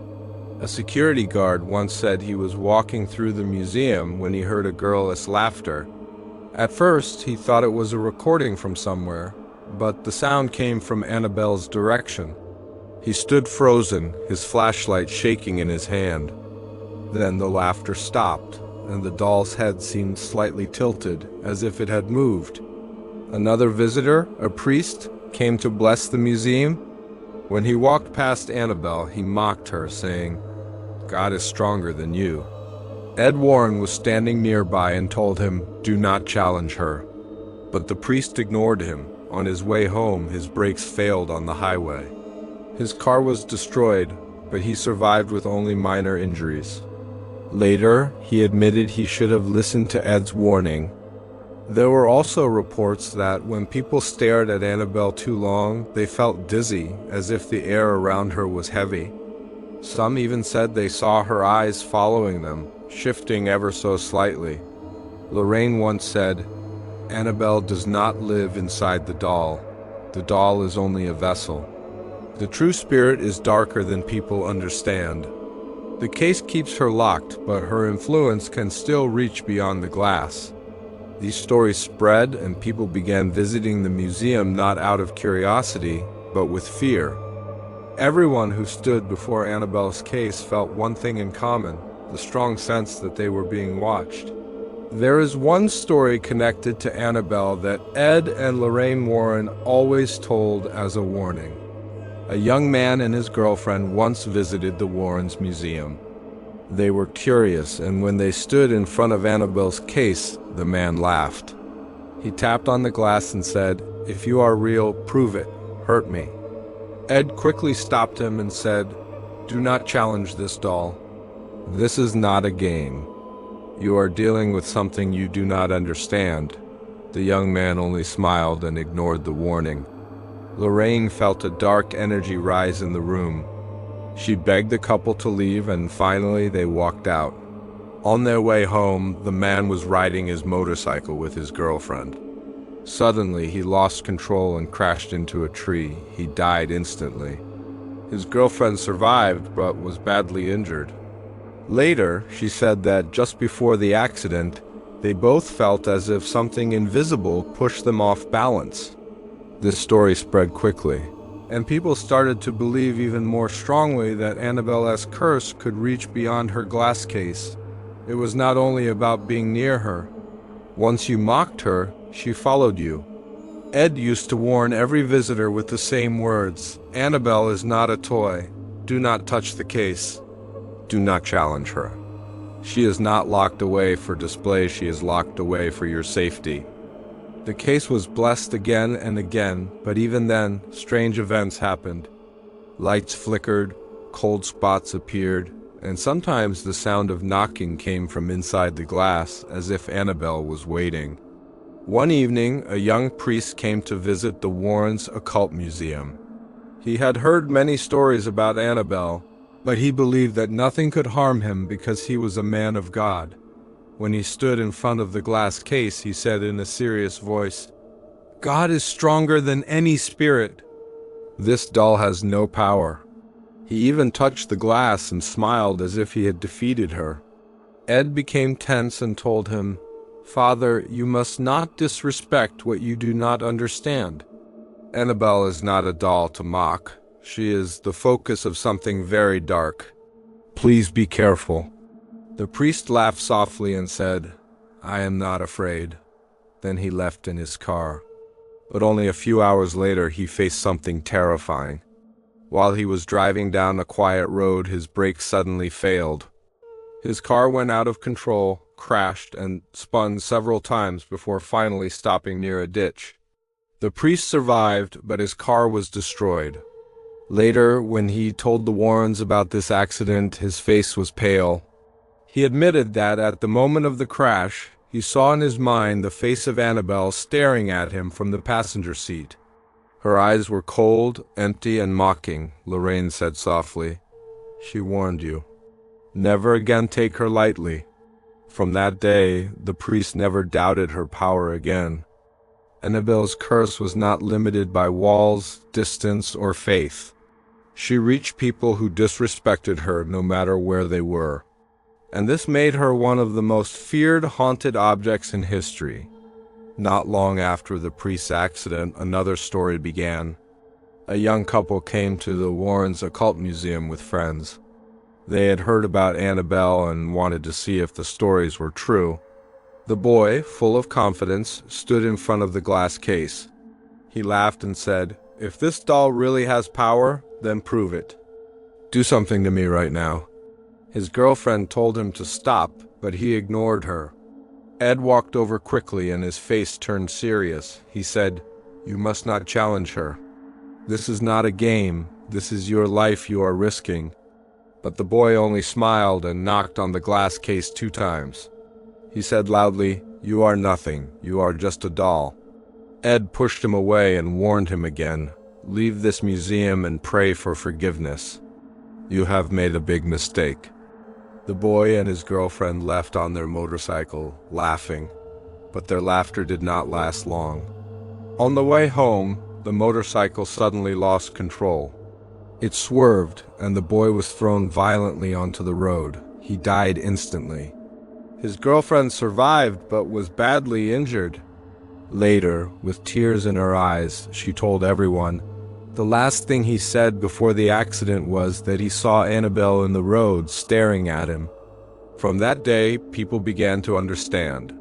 A security guard once said he was walking through the museum when he heard a girl's laughter. At first, he thought it was a recording from somewhere, but the sound came from Annabelle's direction. He stood frozen, his flashlight shaking in his hand. Then the laughter stopped, and the doll's head seemed slightly tilted, as if it had moved. Another visitor, a priest, came to bless the museum. When he walked past Annabelle, he mocked her, saying, "God is stronger than you." Ed Warren was standing nearby and told him, "Do not challenge her." But the priest ignored him. On his way home, his brakes failed on the highway. His car was destroyed, but he survived with only minor injuries. Later, he admitted he should have listened to Ed's warning. There were also reports that when people stared at Annabelle too long, they felt dizzy, as if the air around her was heavy. Some even said they saw her eyes following them, shifting ever so slightly. Lorraine once said, "Annabelle does not live inside the doll. The doll is only a vessel. The true spirit is darker than people understand." The case keeps her locked, but her influence can still reach beyond the glass. These stories spread, and people began visiting the museum not out of curiosity, but with fear. Everyone who stood before Annabelle's case felt one thing in common: the strong sense that they were being watched. There is one story connected to Annabelle that Ed and Lorraine Warren always told as a warning. A young man and his girlfriend once visited the Warrens' museum. They were curious, and when they stood in front of Annabelle's case, the man laughed. He tapped on the glass and said, "If you are real, prove it. Hurt me." Ed quickly stopped him and said, "Do not challenge this doll. This is not a game. You are dealing with something you do not understand." The young man only smiled and ignored the warning. Lorraine felt a dark energy rise in the room. She begged the couple to leave, and finally they walked out. On their way home, the man was riding his motorcycle with his girlfriend. Suddenly, he lost control and crashed into a tree. He died instantly. His girlfriend survived, but was badly injured. Later, she said that just before the accident, they both felt as if something invisible pushed them off balance. This story spread quickly, and people started to believe even more strongly that Annabelle's curse could reach beyond her glass case. It was not only about being near her. Once you mocked her, she followed you. Ed used to warn every visitor with the same words: "Annabelle is not a toy. Do not touch the case. Do not challenge her. She is not locked away for display, she is locked away for your safety." The case was blessed again and again, but even then, strange events happened. Lights flickered, cold spots appeared, and sometimes the sound of knocking came from inside the glass, as if Annabelle was waiting. One evening, a young priest came to visit the Warrens' Occult Museum. He had heard many stories about Annabelle, but he believed that nothing could harm him because he was a man of God. When he stood in front of the glass case, he said in a serious voice, "God is stronger than any spirit. This doll has no power." He even touched the glass and smiled as if he had defeated her. Ed became tense and told him, "Father, you must not disrespect what you do not understand. Annabelle is not a doll to mock. She is the focus of something very dark. Please be careful." The priest laughed softly and said, "I am not afraid." Then he left in his car. But only a few hours later, he faced something terrifying. While he was driving down a quiet road, his brakes suddenly failed. His car went out of control, crashed, and spun several times before finally stopping near a ditch. The priest survived, but his car was destroyed. Later, when he told the Warrens about this accident, his face was pale. He admitted that at the moment of the crash, he saw in his mind the face of Annabelle staring at him from the passenger seat. Her eyes were cold, empty, and mocking. Lorraine said softly, "She warned you. Never again take her lightly." From that day, the priest never doubted her power again. Annabelle's curse was not limited by walls, distance, or faith. She reached people who disrespected her no matter where they were. And this made her one of the most feared haunted objects in history. Not long after the priest's accident, another story began. A young couple came to the Warrens Occult Museum with friends. They had heard about Annabelle and wanted to see if the stories were true. The boy, full of confidence, stood in front of the glass case. He laughed and said, "If this doll really has power, then prove it. Do something to me right now." His girlfriend told him to stop, but he ignored her. Ed walked over quickly and his face turned serious. He said, "You must not challenge her. This is not a game. This is your life you are risking." But the boy only smiled and knocked on the glass case 2 times. He said loudly, "You are nothing. You are just a doll." Ed pushed him away and warned him again, "Leave this museum and pray for forgiveness. You have made a big mistake." The boy and his girlfriend left on their motorcycle, laughing, but their laughter did not last long. On the way home, the motorcycle suddenly lost control. It swerved, and the boy was thrown violently onto the road. He died instantly. His girlfriend survived, but was badly injured. Later, with tears in her eyes, she told everyone, the last thing he said before the accident was that he saw Annabelle in the road staring at him. From that day, people began to understand.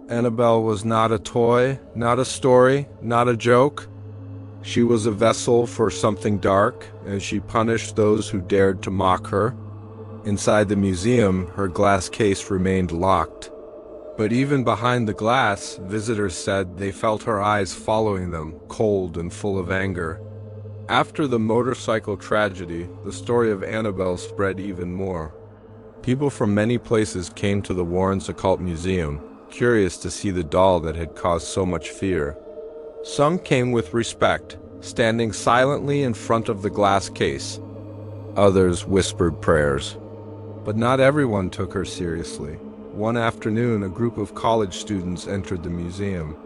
Annabelle was not a toy, not a story, not a joke. She was a vessel for something dark, and she punished those who dared to mock her. Inside the museum, her glass case remained locked. But even behind the glass, visitors said they felt her eyes following them, cold and full of anger. After the motorcycle tragedy, the story of Annabelle spread even more. People from many places came to the Warrens Occult Museum, curious to see the doll that had caused so much fear. Some came with respect, standing silently in front of the glass case. Others whispered prayers. But not everyone took her seriously. One afternoon, a group of college students entered the museum.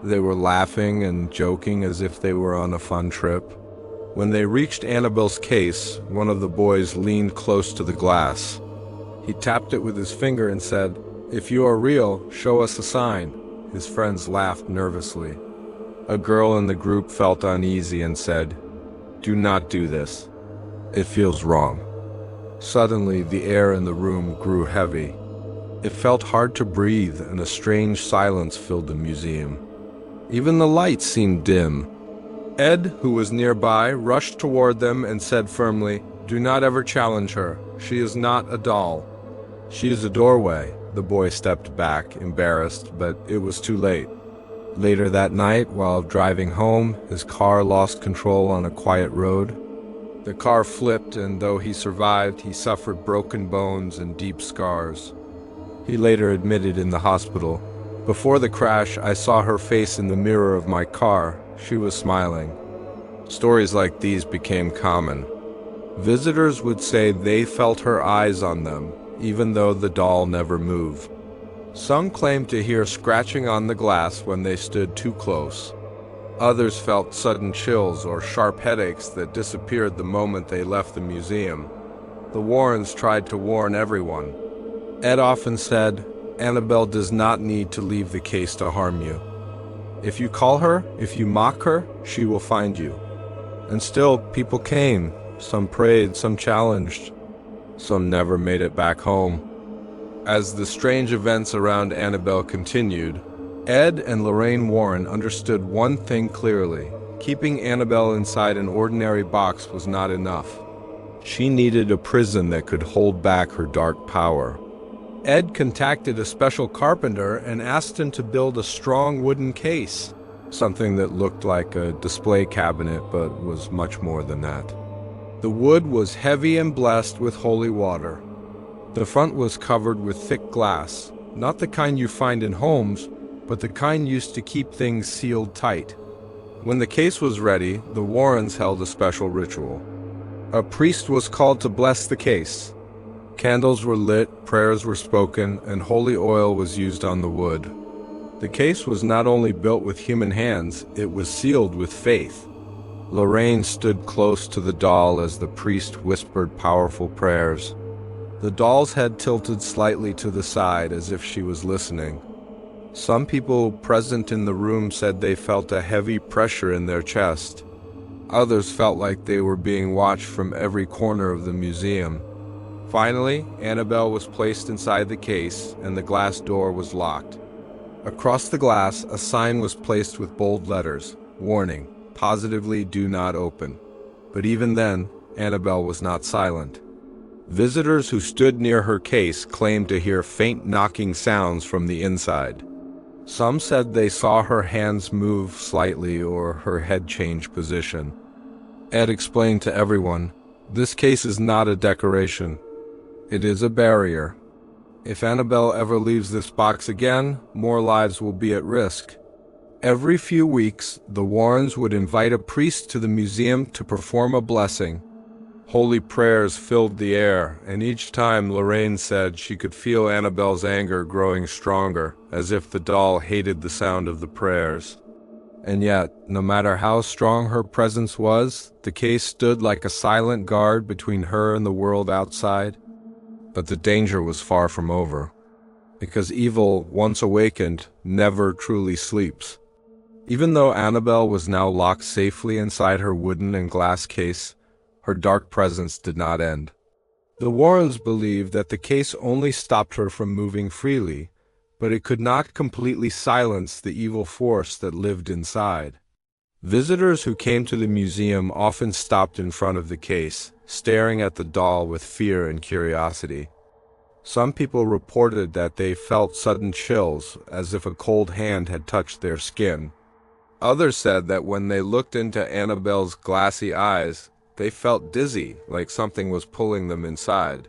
They were laughing and joking as if they were on a fun trip. When they reached Annabelle's case, one of the boys leaned close to the glass. He tapped it with his finger and said, "If you are real, show us a sign." His friends laughed nervously. A girl in the group felt uneasy and said, "Do not do this. It feels wrong." Suddenly, the air in the room grew heavy. It felt hard to breathe, and a strange silence filled the museum. Even the lights seemed dim. Ed, who was nearby, rushed toward them and said firmly, "Do not ever challenge her. She is not a doll. She is a doorway." The boy stepped back, embarrassed, but it was too late. Later that night, while driving home, his car lost control on a quiet road. The car flipped, and though he survived, he suffered broken bones and deep scars. He later admitted in the hospital, "Before the crash, I saw her face in the mirror of my car. She was smiling." Stories like these became common. Visitors would say they felt her eyes on them, even though the doll never moved. Some claimed to hear scratching on the glass when they stood too close. Others felt sudden chills or sharp headaches that disappeared the moment they left the museum. The Warrens tried to warn everyone. Ed often said, "Annabelle does not need to leave the case to harm you. If you call her, if you mock her, she will find you." And still, people came. Some prayed, some challenged. Some never made it back home. As the strange events around Annabelle continued, Ed and Lorraine Warren understood one thing clearly. Keeping Annabelle inside an ordinary box was not enough. She needed a prison that could hold back her dark power. Ed contacted a special carpenter and asked him to build a strong wooden case, something that looked like a display cabinet but was much more than that. The wood was heavy and blessed with holy water. The front was covered with thick glass, not the kind you find in homes, but the kind used to keep things sealed tight. When the case was ready, the Warrens held a special ritual. A priest was called to bless the case. Candles were lit, prayers were spoken, and holy oil was used on the wood. The case was not only built with human hands, it was sealed with faith. Lorraine stood close to the doll as the priest whispered powerful prayers. The doll's head tilted slightly to the side as if she was listening. Some people present in the room said they felt a heavy pressure in their chest. Others felt like they were being watched from every corner of the museum. Finally, Annabelle was placed inside the case, and the glass door was locked. Across the glass, a sign was placed with bold letters, "Warning, positively do not open." But even then, Annabelle was not silent. Visitors who stood near her case claimed to hear faint knocking sounds from the inside. Some said they saw her hands move slightly or her head change position. Ed explained to everyone, "This case is not a decoration. It is a barrier. If Annabelle ever leaves this box again, more lives will be at risk." Every few weeks, the Warrens would invite a priest to the museum to perform a blessing. Holy prayers filled the air, and each time Lorraine said she could feel Annabelle's anger growing stronger, as if the doll hated the sound of the prayers. And yet, no matter how strong her presence was, the case stood like a silent guard between her and the world outside. But the danger was far from over, because evil, once awakened, never truly sleeps. Even though Annabelle was now locked safely inside her wooden and glass case, her dark presence did not end. The Warrens believed that the case only stopped her from moving freely, but it could not completely silence the evil force that lived inside. Visitors who came to the museum often stopped in front of the case, staring at the doll with fear and curiosity. Some people reported that they felt sudden chills, as if a cold hand had touched their skin. Others said that when they looked into Annabelle's glassy eyes, they felt dizzy, like something was pulling them inside.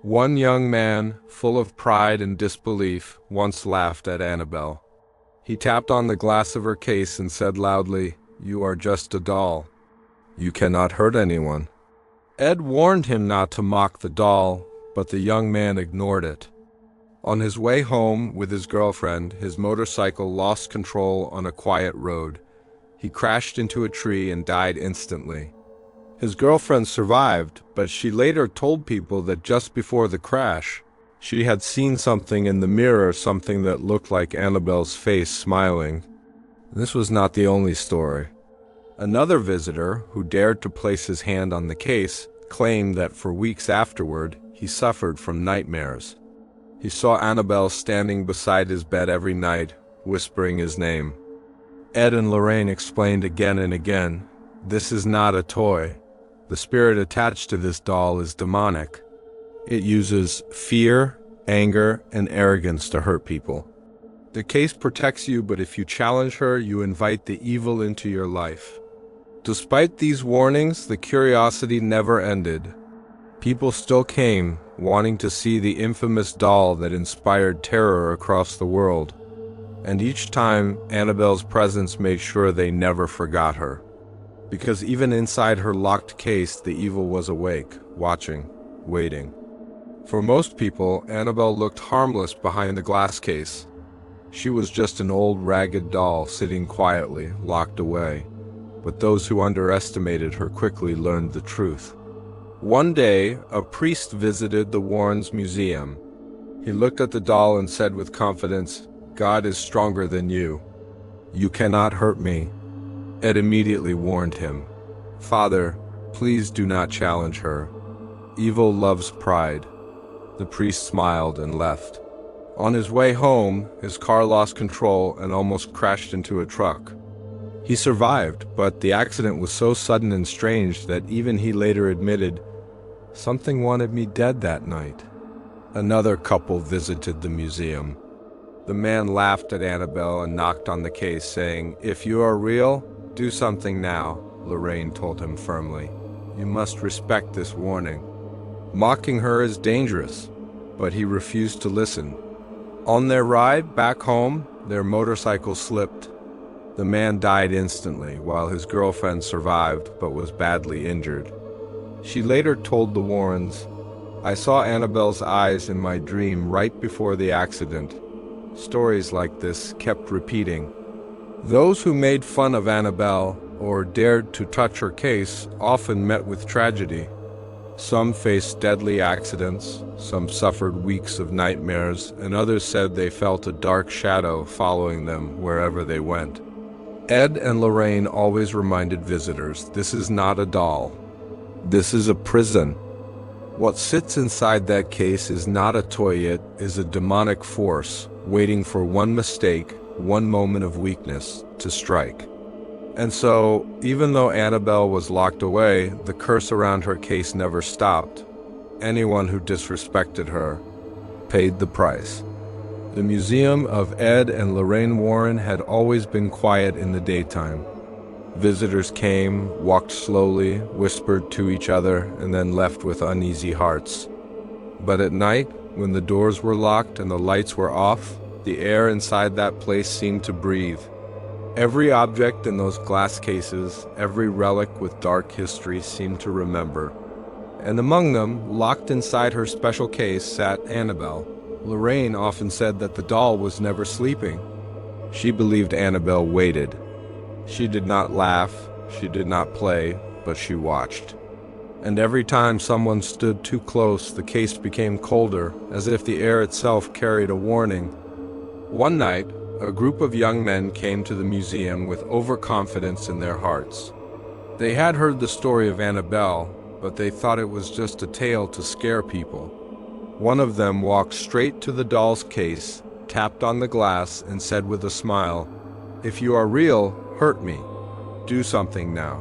One young man, full of pride and disbelief, once laughed at Annabelle. He tapped on the glass of her case and said loudly, "You are just a doll. You cannot hurt anyone." Ed warned him not to mock the doll, but the young man ignored it. On his way home with his girlfriend, his motorcycle lost control on a quiet road. He crashed into a tree and died instantly. His girlfriend survived, but she later told people that just before the crash, she had seen something in the mirror, something that looked like Annabelle's face smiling. This was not the only story. Another visitor, who dared to place his hand on the case, claimed that for weeks afterward, he suffered from nightmares. He saw Annabelle standing beside his bed every night, whispering his name. Ed and Lorraine explained again and again, "This is not a toy. The spirit attached to this doll is demonic. It uses fear, anger, and arrogance to hurt people. The case protects you, but if you challenge her, you invite the evil into your life." Despite these warnings, the curiosity never ended. People still came, wanting to see the infamous doll that inspired terror across the world. And each time, Annabelle's presence made sure they never forgot her. Because even inside her locked case, the evil was awake, watching, waiting. For most people, Annabelle looked harmless behind the glass case. She was just an old ragged doll sitting quietly, locked away. But those who underestimated her quickly learned the truth. One day, a priest visited the Warrens' museum. He looked at the doll and said with confidence, "God is stronger than you. You cannot hurt me." Ed immediately warned him, "Father, please do not challenge her. Evil loves pride." The priest smiled and left. On his way home, his car lost control and almost crashed into a truck. He survived, but the accident was so sudden and strange that even he later admitted, "Something wanted me dead that night." Another couple visited the museum. The man laughed at Annabelle and knocked on the case, saying, "If you are real, do something now," Lorraine told him firmly. "You must respect this warning. Mocking her is dangerous," but he refused to listen. On their ride back home, their motorcycle slipped. The man died instantly, while his girlfriend survived but was badly injured. She later told the Warrens, "I saw Annabelle's eyes in my dream right before the accident." Stories like this kept repeating. Those who made fun of Annabelle or dared to touch her case often met with tragedy. Some faced deadly accidents, some suffered weeks of nightmares, and others said they felt a dark shadow following them wherever they went. Ed and Lorraine always reminded visitors, this is not a doll. This is a prison. What sits inside that case is not a toy, it is a demonic force, waiting for one mistake, one moment of weakness, to strike. And so, even though Annabelle was locked away, the curse around her case never stopped. Anyone who disrespected her paid the price. The museum of Ed and Lorraine Warren had always been quiet in the daytime. Visitors came, walked slowly, whispered to each other, and then left with uneasy hearts. But at night, when the doors were locked and the lights were off, the air inside that place seemed to breathe. Every object in those glass cases, every relic with dark history seemed to remember. And among them, locked inside her special case, sat Annabelle. Lorraine often said that the doll was never sleeping. She believed Annabelle waited. She did not laugh, she did not play, but she watched. And every time someone stood too close, the case became colder, as if the air itself carried a warning. One night, a group of young men came to the museum with overconfidence in their hearts. They had heard the story of Annabelle, but they thought it was just a tale to scare people. One of them walked straight to the doll's case, tapped on the glass, and said with a smile, "If you are real, hurt me. Do something now."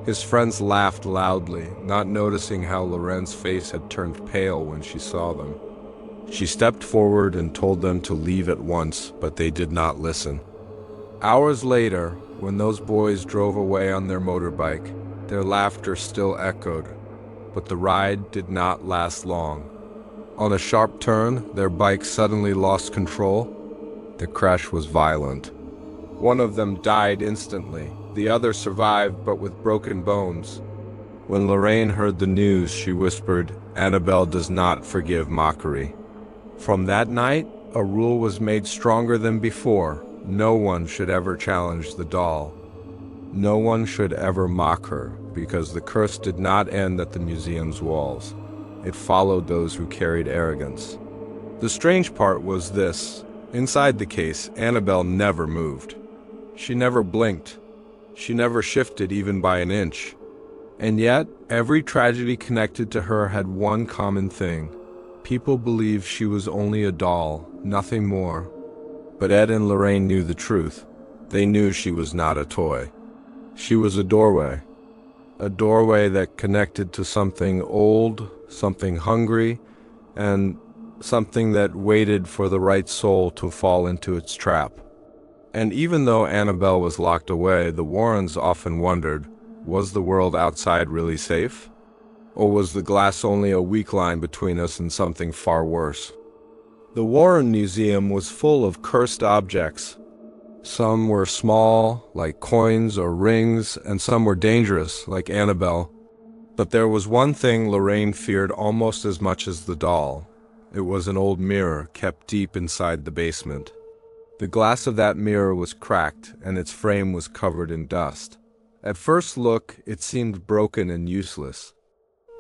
His friends laughed loudly, not noticing how Lorraine's face had turned pale when she saw them. She stepped forward and told them to leave at once, but they did not listen. Hours later, when those boys drove away on their motorbike, their laughter still echoed, but the ride did not last long. On a sharp turn, their bike suddenly lost control. The crash was violent. One of them died instantly. The other survived, but with broken bones. When Lorraine heard the news, she whispered, "Annabelle does not forgive mockery." From that night, a rule was made stronger than before. No one should ever challenge the doll. No one should ever mock her, because the curse did not end at the museum's walls. It followed those who carried arrogance. The strange part was this. Inside the case, Annabelle never moved. She never blinked. She never shifted even by an inch. And yet, every tragedy connected to her had one common thing. People believed she was only a doll, nothing more. But Ed and Lorraine knew the truth. They knew she was not a toy. She was a doorway that connected to something old, something hungry, and something that waited for the right soul to fall into its trap. And even though Annabelle was locked away, the Warrens often wondered, was the world outside really safe? Or was the glass only a weak line between us and something far worse? The Warren Museum was full of cursed objects. Some were small, like coins or rings, and some were dangerous, like Annabelle. But there was one thing Lorraine feared almost as much as the doll. It was an old mirror kept deep inside the basement. The glass of that mirror was cracked, and its frame was covered in dust. At first look, it seemed broken and useless.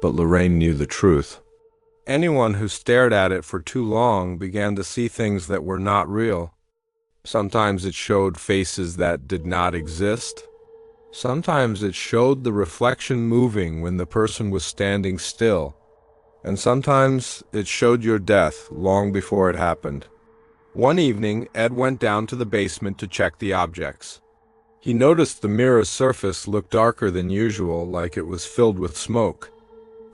But Lorraine knew the truth. Anyone who stared at it for too long began to see things that were not real. Sometimes it showed faces that did not exist. Sometimes it showed the reflection moving when the person was standing still. And sometimes it showed your death long before it happened. One evening, Ed went down to the basement to check the objects. He noticed the mirror's surface looked darker than usual, like it was filled with smoke.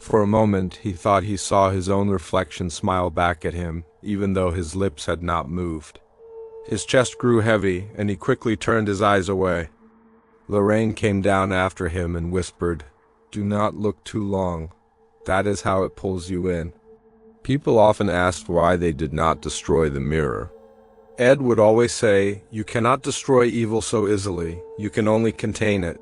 For a moment, he thought he saw his own reflection smile back at him, even though his lips had not moved. His chest grew heavy, and he quickly turned his eyes away. Lorraine came down after him and whispered, "Do not look too long. That is how it pulls you in." People often asked why they did not destroy the mirror. Ed would always say, "You cannot destroy evil so easily, you can only contain it."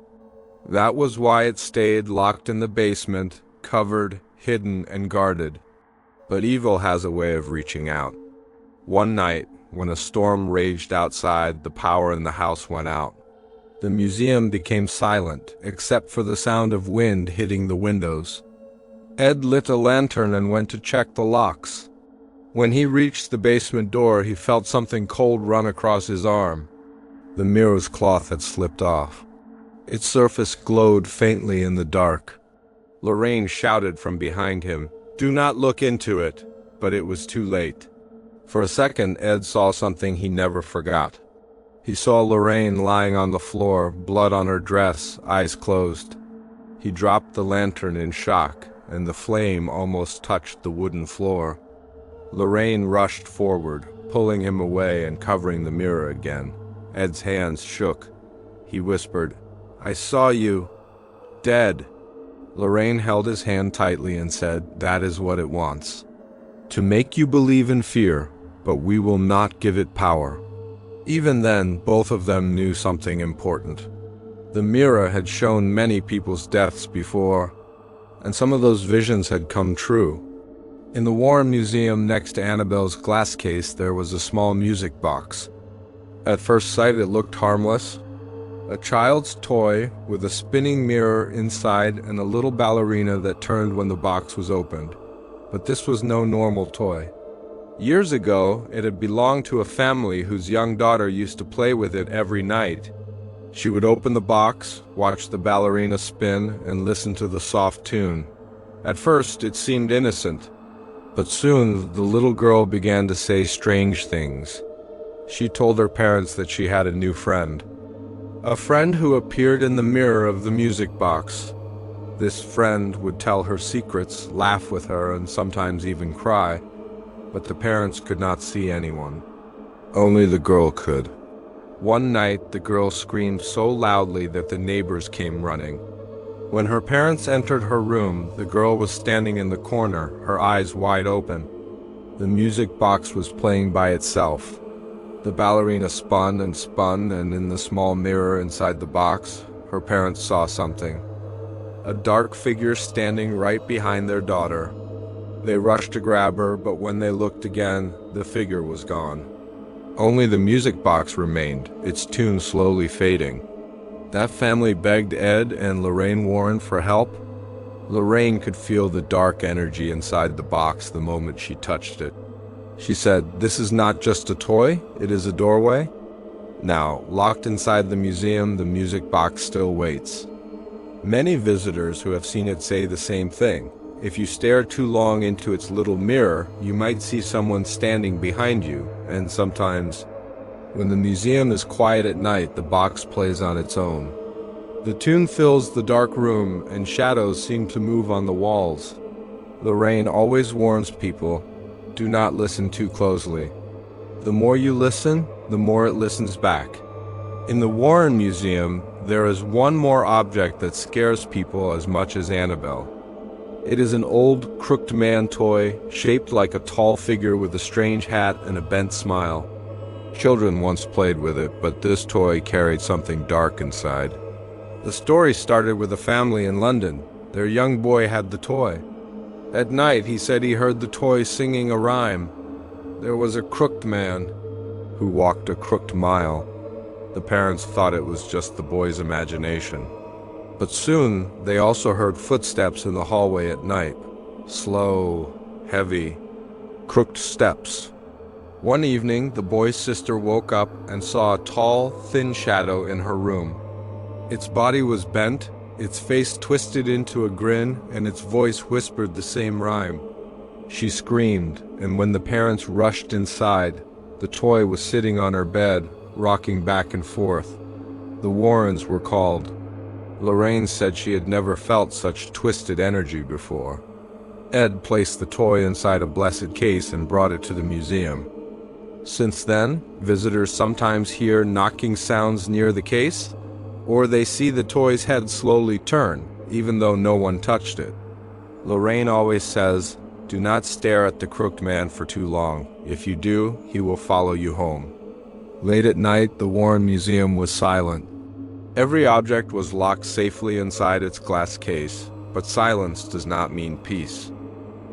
That was why it stayed locked in the basement, covered, hidden, and guarded. But evil has a way of reaching out. One night, when a storm raged outside, the power in the house went out. The museum became silent, except for the sound of wind hitting the windows. Ed lit a lantern and went to check the locks. When he reached the basement door, he felt something cold run across his arm. The mirror's cloth had slipped off. Its surface glowed faintly in the dark. Lorraine shouted from behind him, "Do not look into it," but it was too late. For a second, Ed saw something he never forgot. He saw Lorraine lying on the floor, blood on her dress, eyes closed. He dropped the lantern in shock, and the flame almost touched the wooden floor. Lorraine rushed forward, pulling him away and covering the mirror again. Ed's hands shook. He whispered, "I saw you. Dead." Lorraine held his hand tightly and said, "That is what it wants. To make you believe in fear, but we will not give it power." Even then, both of them knew something important. The mirror had shown many people's deaths before, and some of those visions had come true. In the Warren Museum next to Annabelle's glass case, there was a small music box. At first sight, it looked harmless. A child's toy with a spinning mirror inside and a little ballerina that turned when the box was opened. But this was no normal toy. Years ago, it had belonged to a family whose young daughter used to play with it every night. She would open the box, watch the ballerina spin, and listen to the soft tune. At first, it seemed innocent. But soon, the little girl began to say strange things. She told her parents that she had a new friend. A friend who appeared in the mirror of the music box. This friend would tell her secrets, laugh with her, and sometimes even cry. But the parents could not see anyone. Only the girl could. One night, the girl screamed so loudly that the neighbors came running. When her parents entered her room, the girl was standing in the corner, her eyes wide open. The music box was playing by itself. The ballerina spun, and in the small mirror inside the box, her parents saw something. A dark figure standing right behind their daughter. They rushed to grab her, but when they looked again, the figure was gone. Only the music box remained, its tune slowly fading. That family begged Ed and Lorraine Warren for help. Lorraine could feel the dark energy inside the box the moment she touched it. She said, "This is not just a toy, it is a doorway." Now, locked inside the museum, the music box still waits. Many visitors who have seen it say the same thing. If you stare too long into its little mirror, you might see someone standing behind you, and sometimes, when the museum is quiet at night, the box plays on its own. The tune fills the dark room, and shadows seem to move on the walls. Lorraine always warns people, do not listen too closely. The more you listen, the more it listens back. In the Warren Museum, there is one more object that scares people as much as Annabelle. It is an old, crooked man toy, shaped like a tall figure with a strange hat and a bent smile. Children once played with it, but this toy carried something dark inside. The story started with a family in London. Their young boy had the toy. At night, he said he heard the toy singing a rhyme. There was a crooked man who walked a crooked mile. The parents thought it was just the boy's imagination. But soon, they also heard footsteps in the hallway at night. Slow, heavy, crooked steps. One evening, the boy's sister woke up and saw a tall, thin shadow in her room. Its body was bent, its face twisted into a grin, and its voice whispered the same rhyme. She screamed, and when the parents rushed inside, the toy was sitting on her bed, rocking back and forth. The Warrens were called. Lorraine said she had never felt such twisted energy before. Ed placed the toy inside a blessed case and brought it to the museum. Since then, visitors sometimes hear knocking sounds near the case, or they see the toy's head slowly turn, even though no one touched it. Lorraine always says, do not stare at the crooked man for too long. If you do, he will follow you home. Late at night, the Warren Museum was silent. Every object was locked safely inside its glass case, but silence does not mean peace.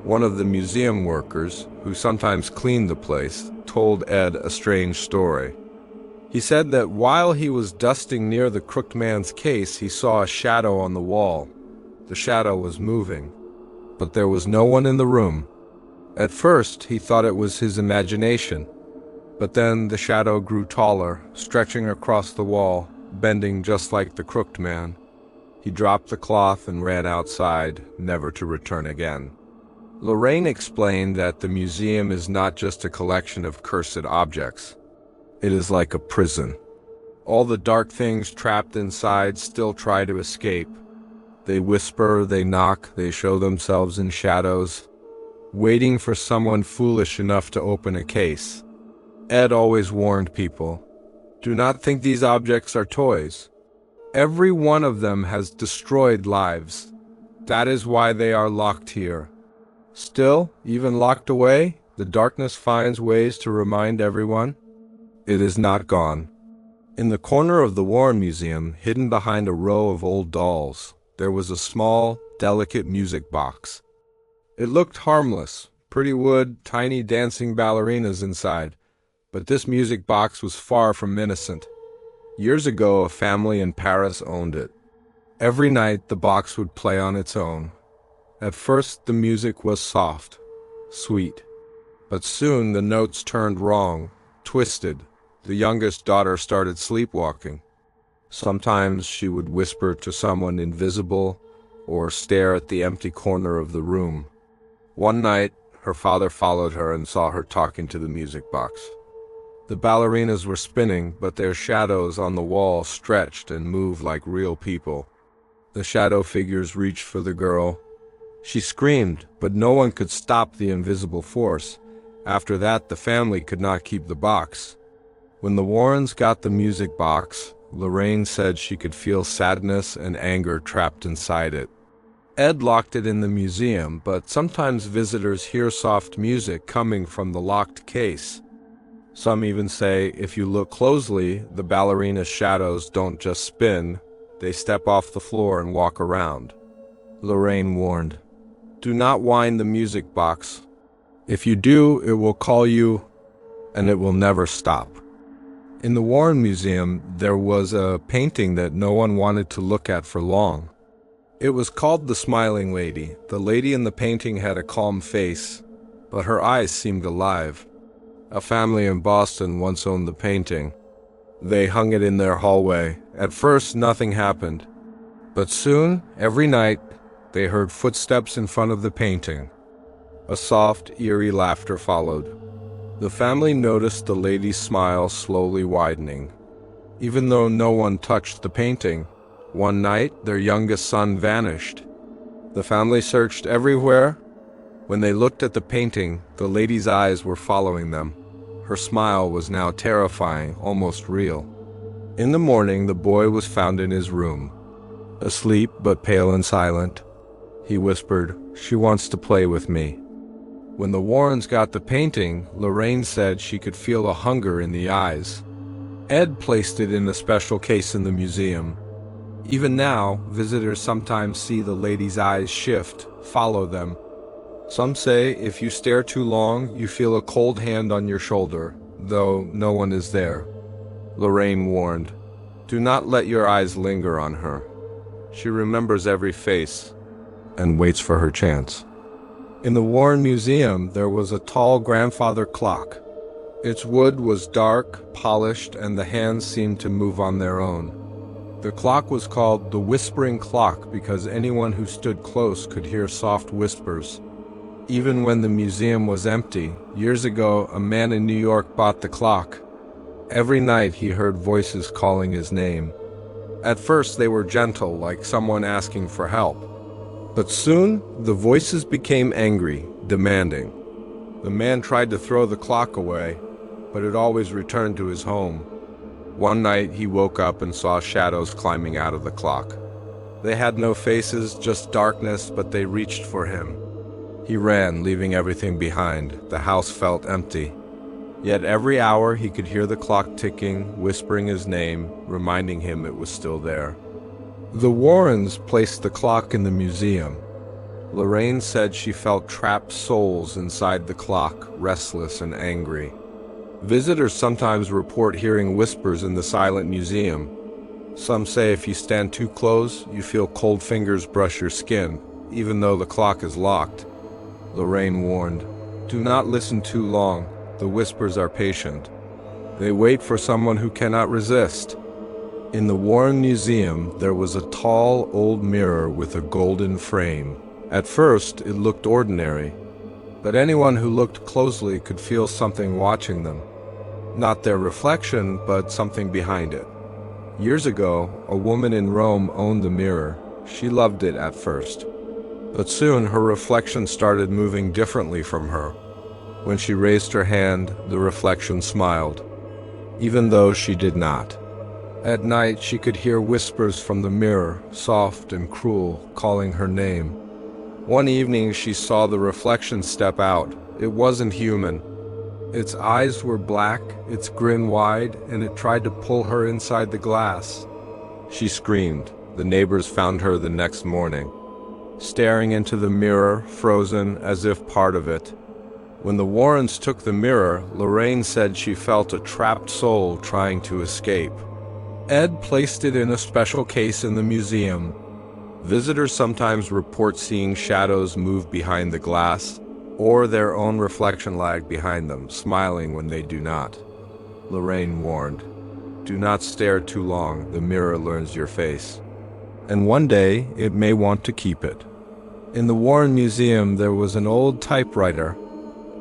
One of the museum workers, who sometimes cleaned the place, told Ed a strange story. He said that while he was dusting near the crooked man's case, he saw a shadow on the wall. The shadow was moving. but there was no one in the room. At first, he thought it was his imagination, but then the shadow grew taller, stretching across the wall, bending just like the crooked man. He dropped the cloth and ran outside, never to return again. Lorraine explained that the museum is not just a collection of cursed objects. It is like a prison. All the dark things trapped inside still try to escape. They whisper, they knock, they show themselves in shadows, waiting for someone foolish enough to open a case. Ed always warned people, do not think these objects are toys. Every one of them has destroyed lives. That is why they are locked here. Still, even locked away, the darkness finds ways to remind everyone it is not gone. In the corner of the Warren Museum, hidden behind a row of old dolls, there was a small, delicate music box. It looked harmless, pretty wood, tiny dancing ballerinas inside, but this music box was far from innocent. Years ago, a family in Paris owned it. Every night, the box would play on its own. At first, the music was soft, sweet, but soon the notes turned wrong, twisted. The youngest daughter started sleepwalking. Sometimes she would whisper to someone invisible or stare at the empty corner of the room. One night, her father followed her and saw her talking to the music box. The ballerinas were spinning, but their shadows on the wall stretched and moved like real people. The shadow figures reached for the girl. She screamed, but no one could stop the invisible force. After that, the family could not keep the box. When the Warrens got the music box, Lorraine said she could feel sadness and anger trapped inside it. Ed locked it in the museum, but sometimes visitors hear soft music coming from the locked case. Some even say if you look closely, the ballerina's shadows don't just spin, they step off the floor and walk around. Lorraine warned, do not wind the music box. If you do, it will call you, and it will never stop. In the Warren Museum, there was a painting that no one wanted to look at for long. It was called The Smiling Lady. The lady in the painting had a calm face, but her eyes seemed alive. A family in Boston once owned the painting. They hung it in their hallway. At first, nothing happened. But soon, every night, they heard footsteps in front of the painting. A soft, eerie laughter followed. The family noticed the lady's smile slowly widening. Even though no one touched the painting, one night their youngest son vanished. The family searched everywhere. When they looked at the painting, the lady's eyes were following them. Her smile was now terrifying, almost real. In the morning, the boy was found in his room, asleep but pale and silent. He whispered, "She wants to play with me." When the Warrens got the painting, Lorraine said she could feel a hunger in the eyes. Ed placed it in a special case in the museum. Even now, visitors sometimes see the lady's eyes shift, follow them. Some say if you stare too long, you feel a cold hand on your shoulder, though no one is there. Lorraine warned, do not let your eyes linger on her. She remembers every face and waits for her chance. In the Warren Museum, there was a tall grandfather clock. Its wood was dark, polished, and the hands seemed to move on their own. The clock was called the Whispering Clock because anyone who stood close could hear soft whispers. Even when the museum was empty, years ago, a man in New York bought the clock. Every night he heard voices calling his name. At first they were gentle, like someone asking for help. But soon, the voices became angry, demanding. The man tried to throw the clock away, but it always returned to his home. One night he woke up and saw shadows climbing out of the clock. They had no faces, just darkness, but they reached for him. He ran, leaving everything behind. The house felt empty. Yet every hour he could hear the clock ticking, whispering his name, reminding him it was still there. The Warrens placed the clock in the museum. Lorraine said she felt trapped souls inside the clock, restless and angry. Visitors sometimes report hearing whispers in the silent museum. Some say if you stand too close, you feel cold fingers brush your skin. even though the clock is locked. Lorraine warned, "Do not listen too long. The whispers are patient. They wait for someone who cannot resist." In the Warren Museum, there was a tall, old mirror with a golden frame. At first, it looked ordinary, but anyone who looked closely could feel something watching them. Not their reflection, but something behind it. Years ago, a woman in Rome owned the mirror. She loved it at first, but soon her reflection started moving differently from her. When she raised her hand, the reflection smiled, even though she did not. At night, she could hear whispers from the mirror, soft and cruel, calling her name. One evening, she saw the reflection step out. It wasn't human. Its eyes were black, its grin wide, and it tried to pull her inside the glass. She screamed. The neighbors found her the next morning, staring into the mirror, frozen as if part of it. When the Warrens took the mirror, Lorraine said she felt a trapped soul trying to escape. Ed placed it in a special case in the museum. Visitors sometimes report seeing shadows move behind the glass, or their own reflection lag behind them, smiling when they do not. Lorraine warned, "Do not stare too long, the mirror learns your face. And one day, it may want to keep it." In the Warren Museum, there was an old typewriter.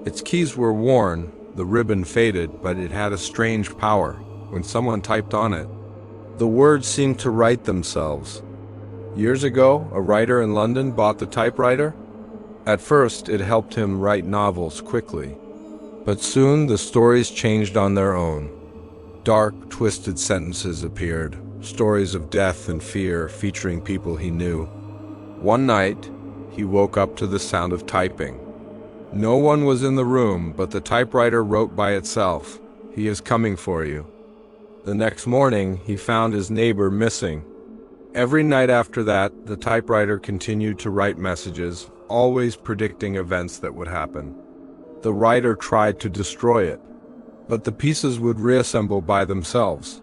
Its keys were worn, the ribbon faded, but it had a strange power. When someone typed on it, the words seemed to write themselves. Years ago, a writer in London bought the typewriter. At first, it helped him write novels quickly. But soon, the stories changed on their own. Dark, twisted sentences appeared, stories of death and fear featuring people he knew. One night, he woke up to the sound of typing. No one was in the room, but the typewriter wrote by itself, "He is coming for you." The next morning, he found his neighbor missing. Every night after that, the typewriter continued to write messages, always predicting events that would happen. The writer tried to destroy it, but the pieces would reassemble by themselves.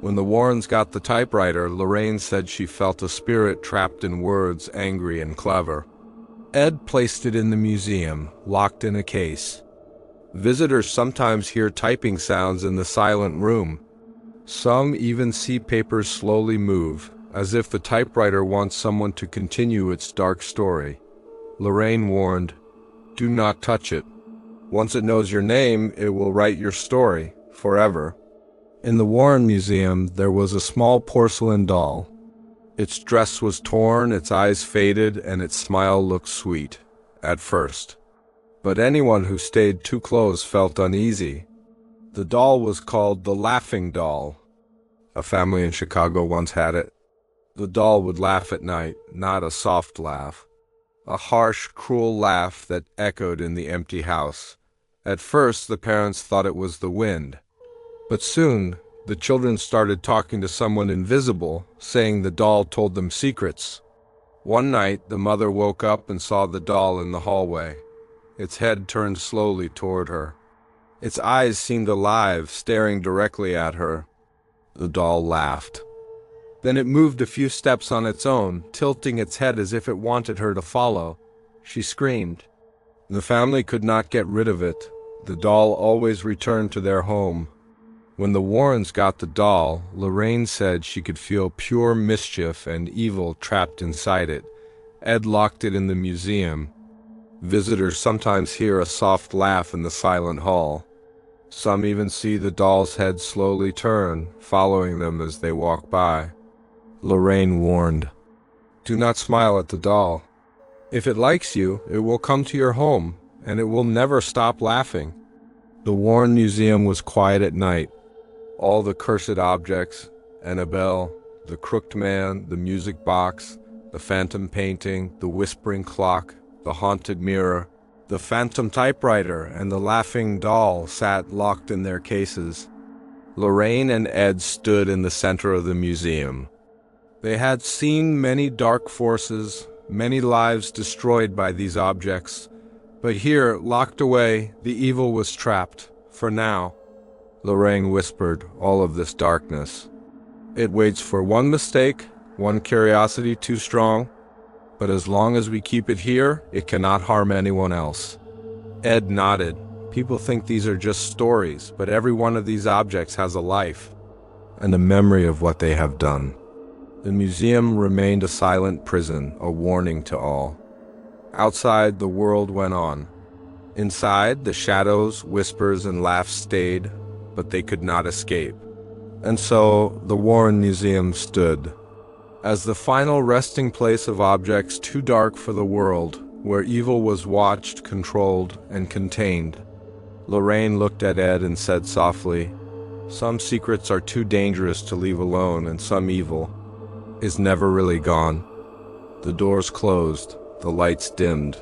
When the Warrens got the typewriter, Lorraine said she felt a spirit trapped in words, angry and clever. Ed placed it in the museum, locked in a case. Visitors sometimes hear typing sounds in the silent room. Some even see papers slowly move, as if the typewriter wants someone to continue its dark story. Lorraine warned, "Do not touch it. Once it knows your name, it will write your story, forever." In the Warren Museum, there was a small porcelain doll. Its dress was torn, its eyes faded, and its smile looked sweet, at first. But anyone who stayed too close felt uneasy. The doll was called the Laughing Doll. A family in Chicago once had it. The doll would laugh at night, not a soft laugh. A harsh, cruel laugh that echoed in the empty house. At first, the parents thought it was the wind. But soon, the children started talking to someone invisible, saying the doll told them secrets. One night, the mother woke up and saw the doll in the hallway. Its head turned slowly toward her. Its eyes seemed alive, staring directly at her. The doll laughed. Then it moved a few steps on its own, tilting its head as if it wanted her to follow. She screamed. The family could not get rid of it. The doll always returned to their home. When the Warrens got the doll, Lorraine said she could feel pure mischief and evil trapped inside it. Ed locked it in the museum. Visitors sometimes hear a soft laugh in the silent hall. Some even see the doll's head slowly turn, following them as they walk by. Lorraine warned, "Do not smile at the doll. If it likes you, it will come to your home, and it will never stop laughing." The Warren Museum was quiet at night. All the cursed objects, Annabelle, the crooked man, the music box, the phantom painting, the whispering clock, the haunted mirror, the phantom typewriter, and the laughing doll sat locked in their cases. Lorraine and Ed stood in the center of the museum. They had seen many dark forces, many lives destroyed by these objects, but here, locked away, the evil was trapped, for now. Lorraine whispered, "All of this darkness. It waits for one mistake, one curiosity too strong." But as long as we keep it here, it cannot harm anyone else." Ed nodded. "People think these are just stories, but every one of these objects has a life and a memory of what they have done." The museum remained a silent prison, a warning to all. Outside, the world went on. Inside, the shadows, whispers, and laughs stayed, but they could not escape. And so, the Warren Museum stood as the final resting place of objects too dark for the world, where evil was watched, controlled, and contained. Lorraine looked at Ed and said softly, "Some secrets are too dangerous to leave alone, and some evil is never really gone." The doors closed, the lights dimmed,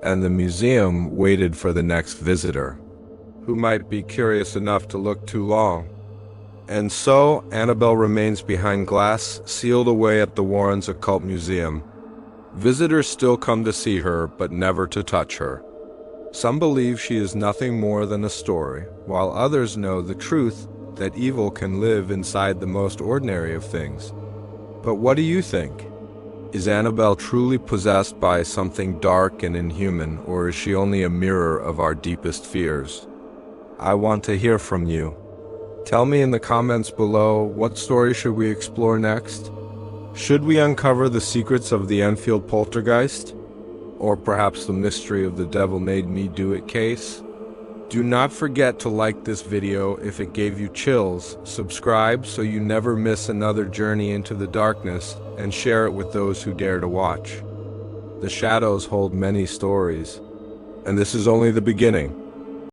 and the museum waited for the next visitor, who might be curious enough to look too long. And so, Annabelle remains behind glass, sealed away at the Warrens' Occult Museum. Visitors still come to see her, but never to touch her. Some believe she is nothing more than a story, while others know the truth that evil can live inside the most ordinary of things. But what do you think? Is Annabelle truly possessed by something dark and inhuman, or is she only a mirror of our deepest fears? I want to hear from you. Tell me in the comments below, what story should we explore next? Should we uncover the secrets of the Enfield poltergeist? Or perhaps the mystery of the devil made me do it case? Do not forget to like this video if it gave you chills, subscribe so you never miss another journey into the darkness, and share it with those who dare to watch. The shadows hold many stories, and this is only the beginning.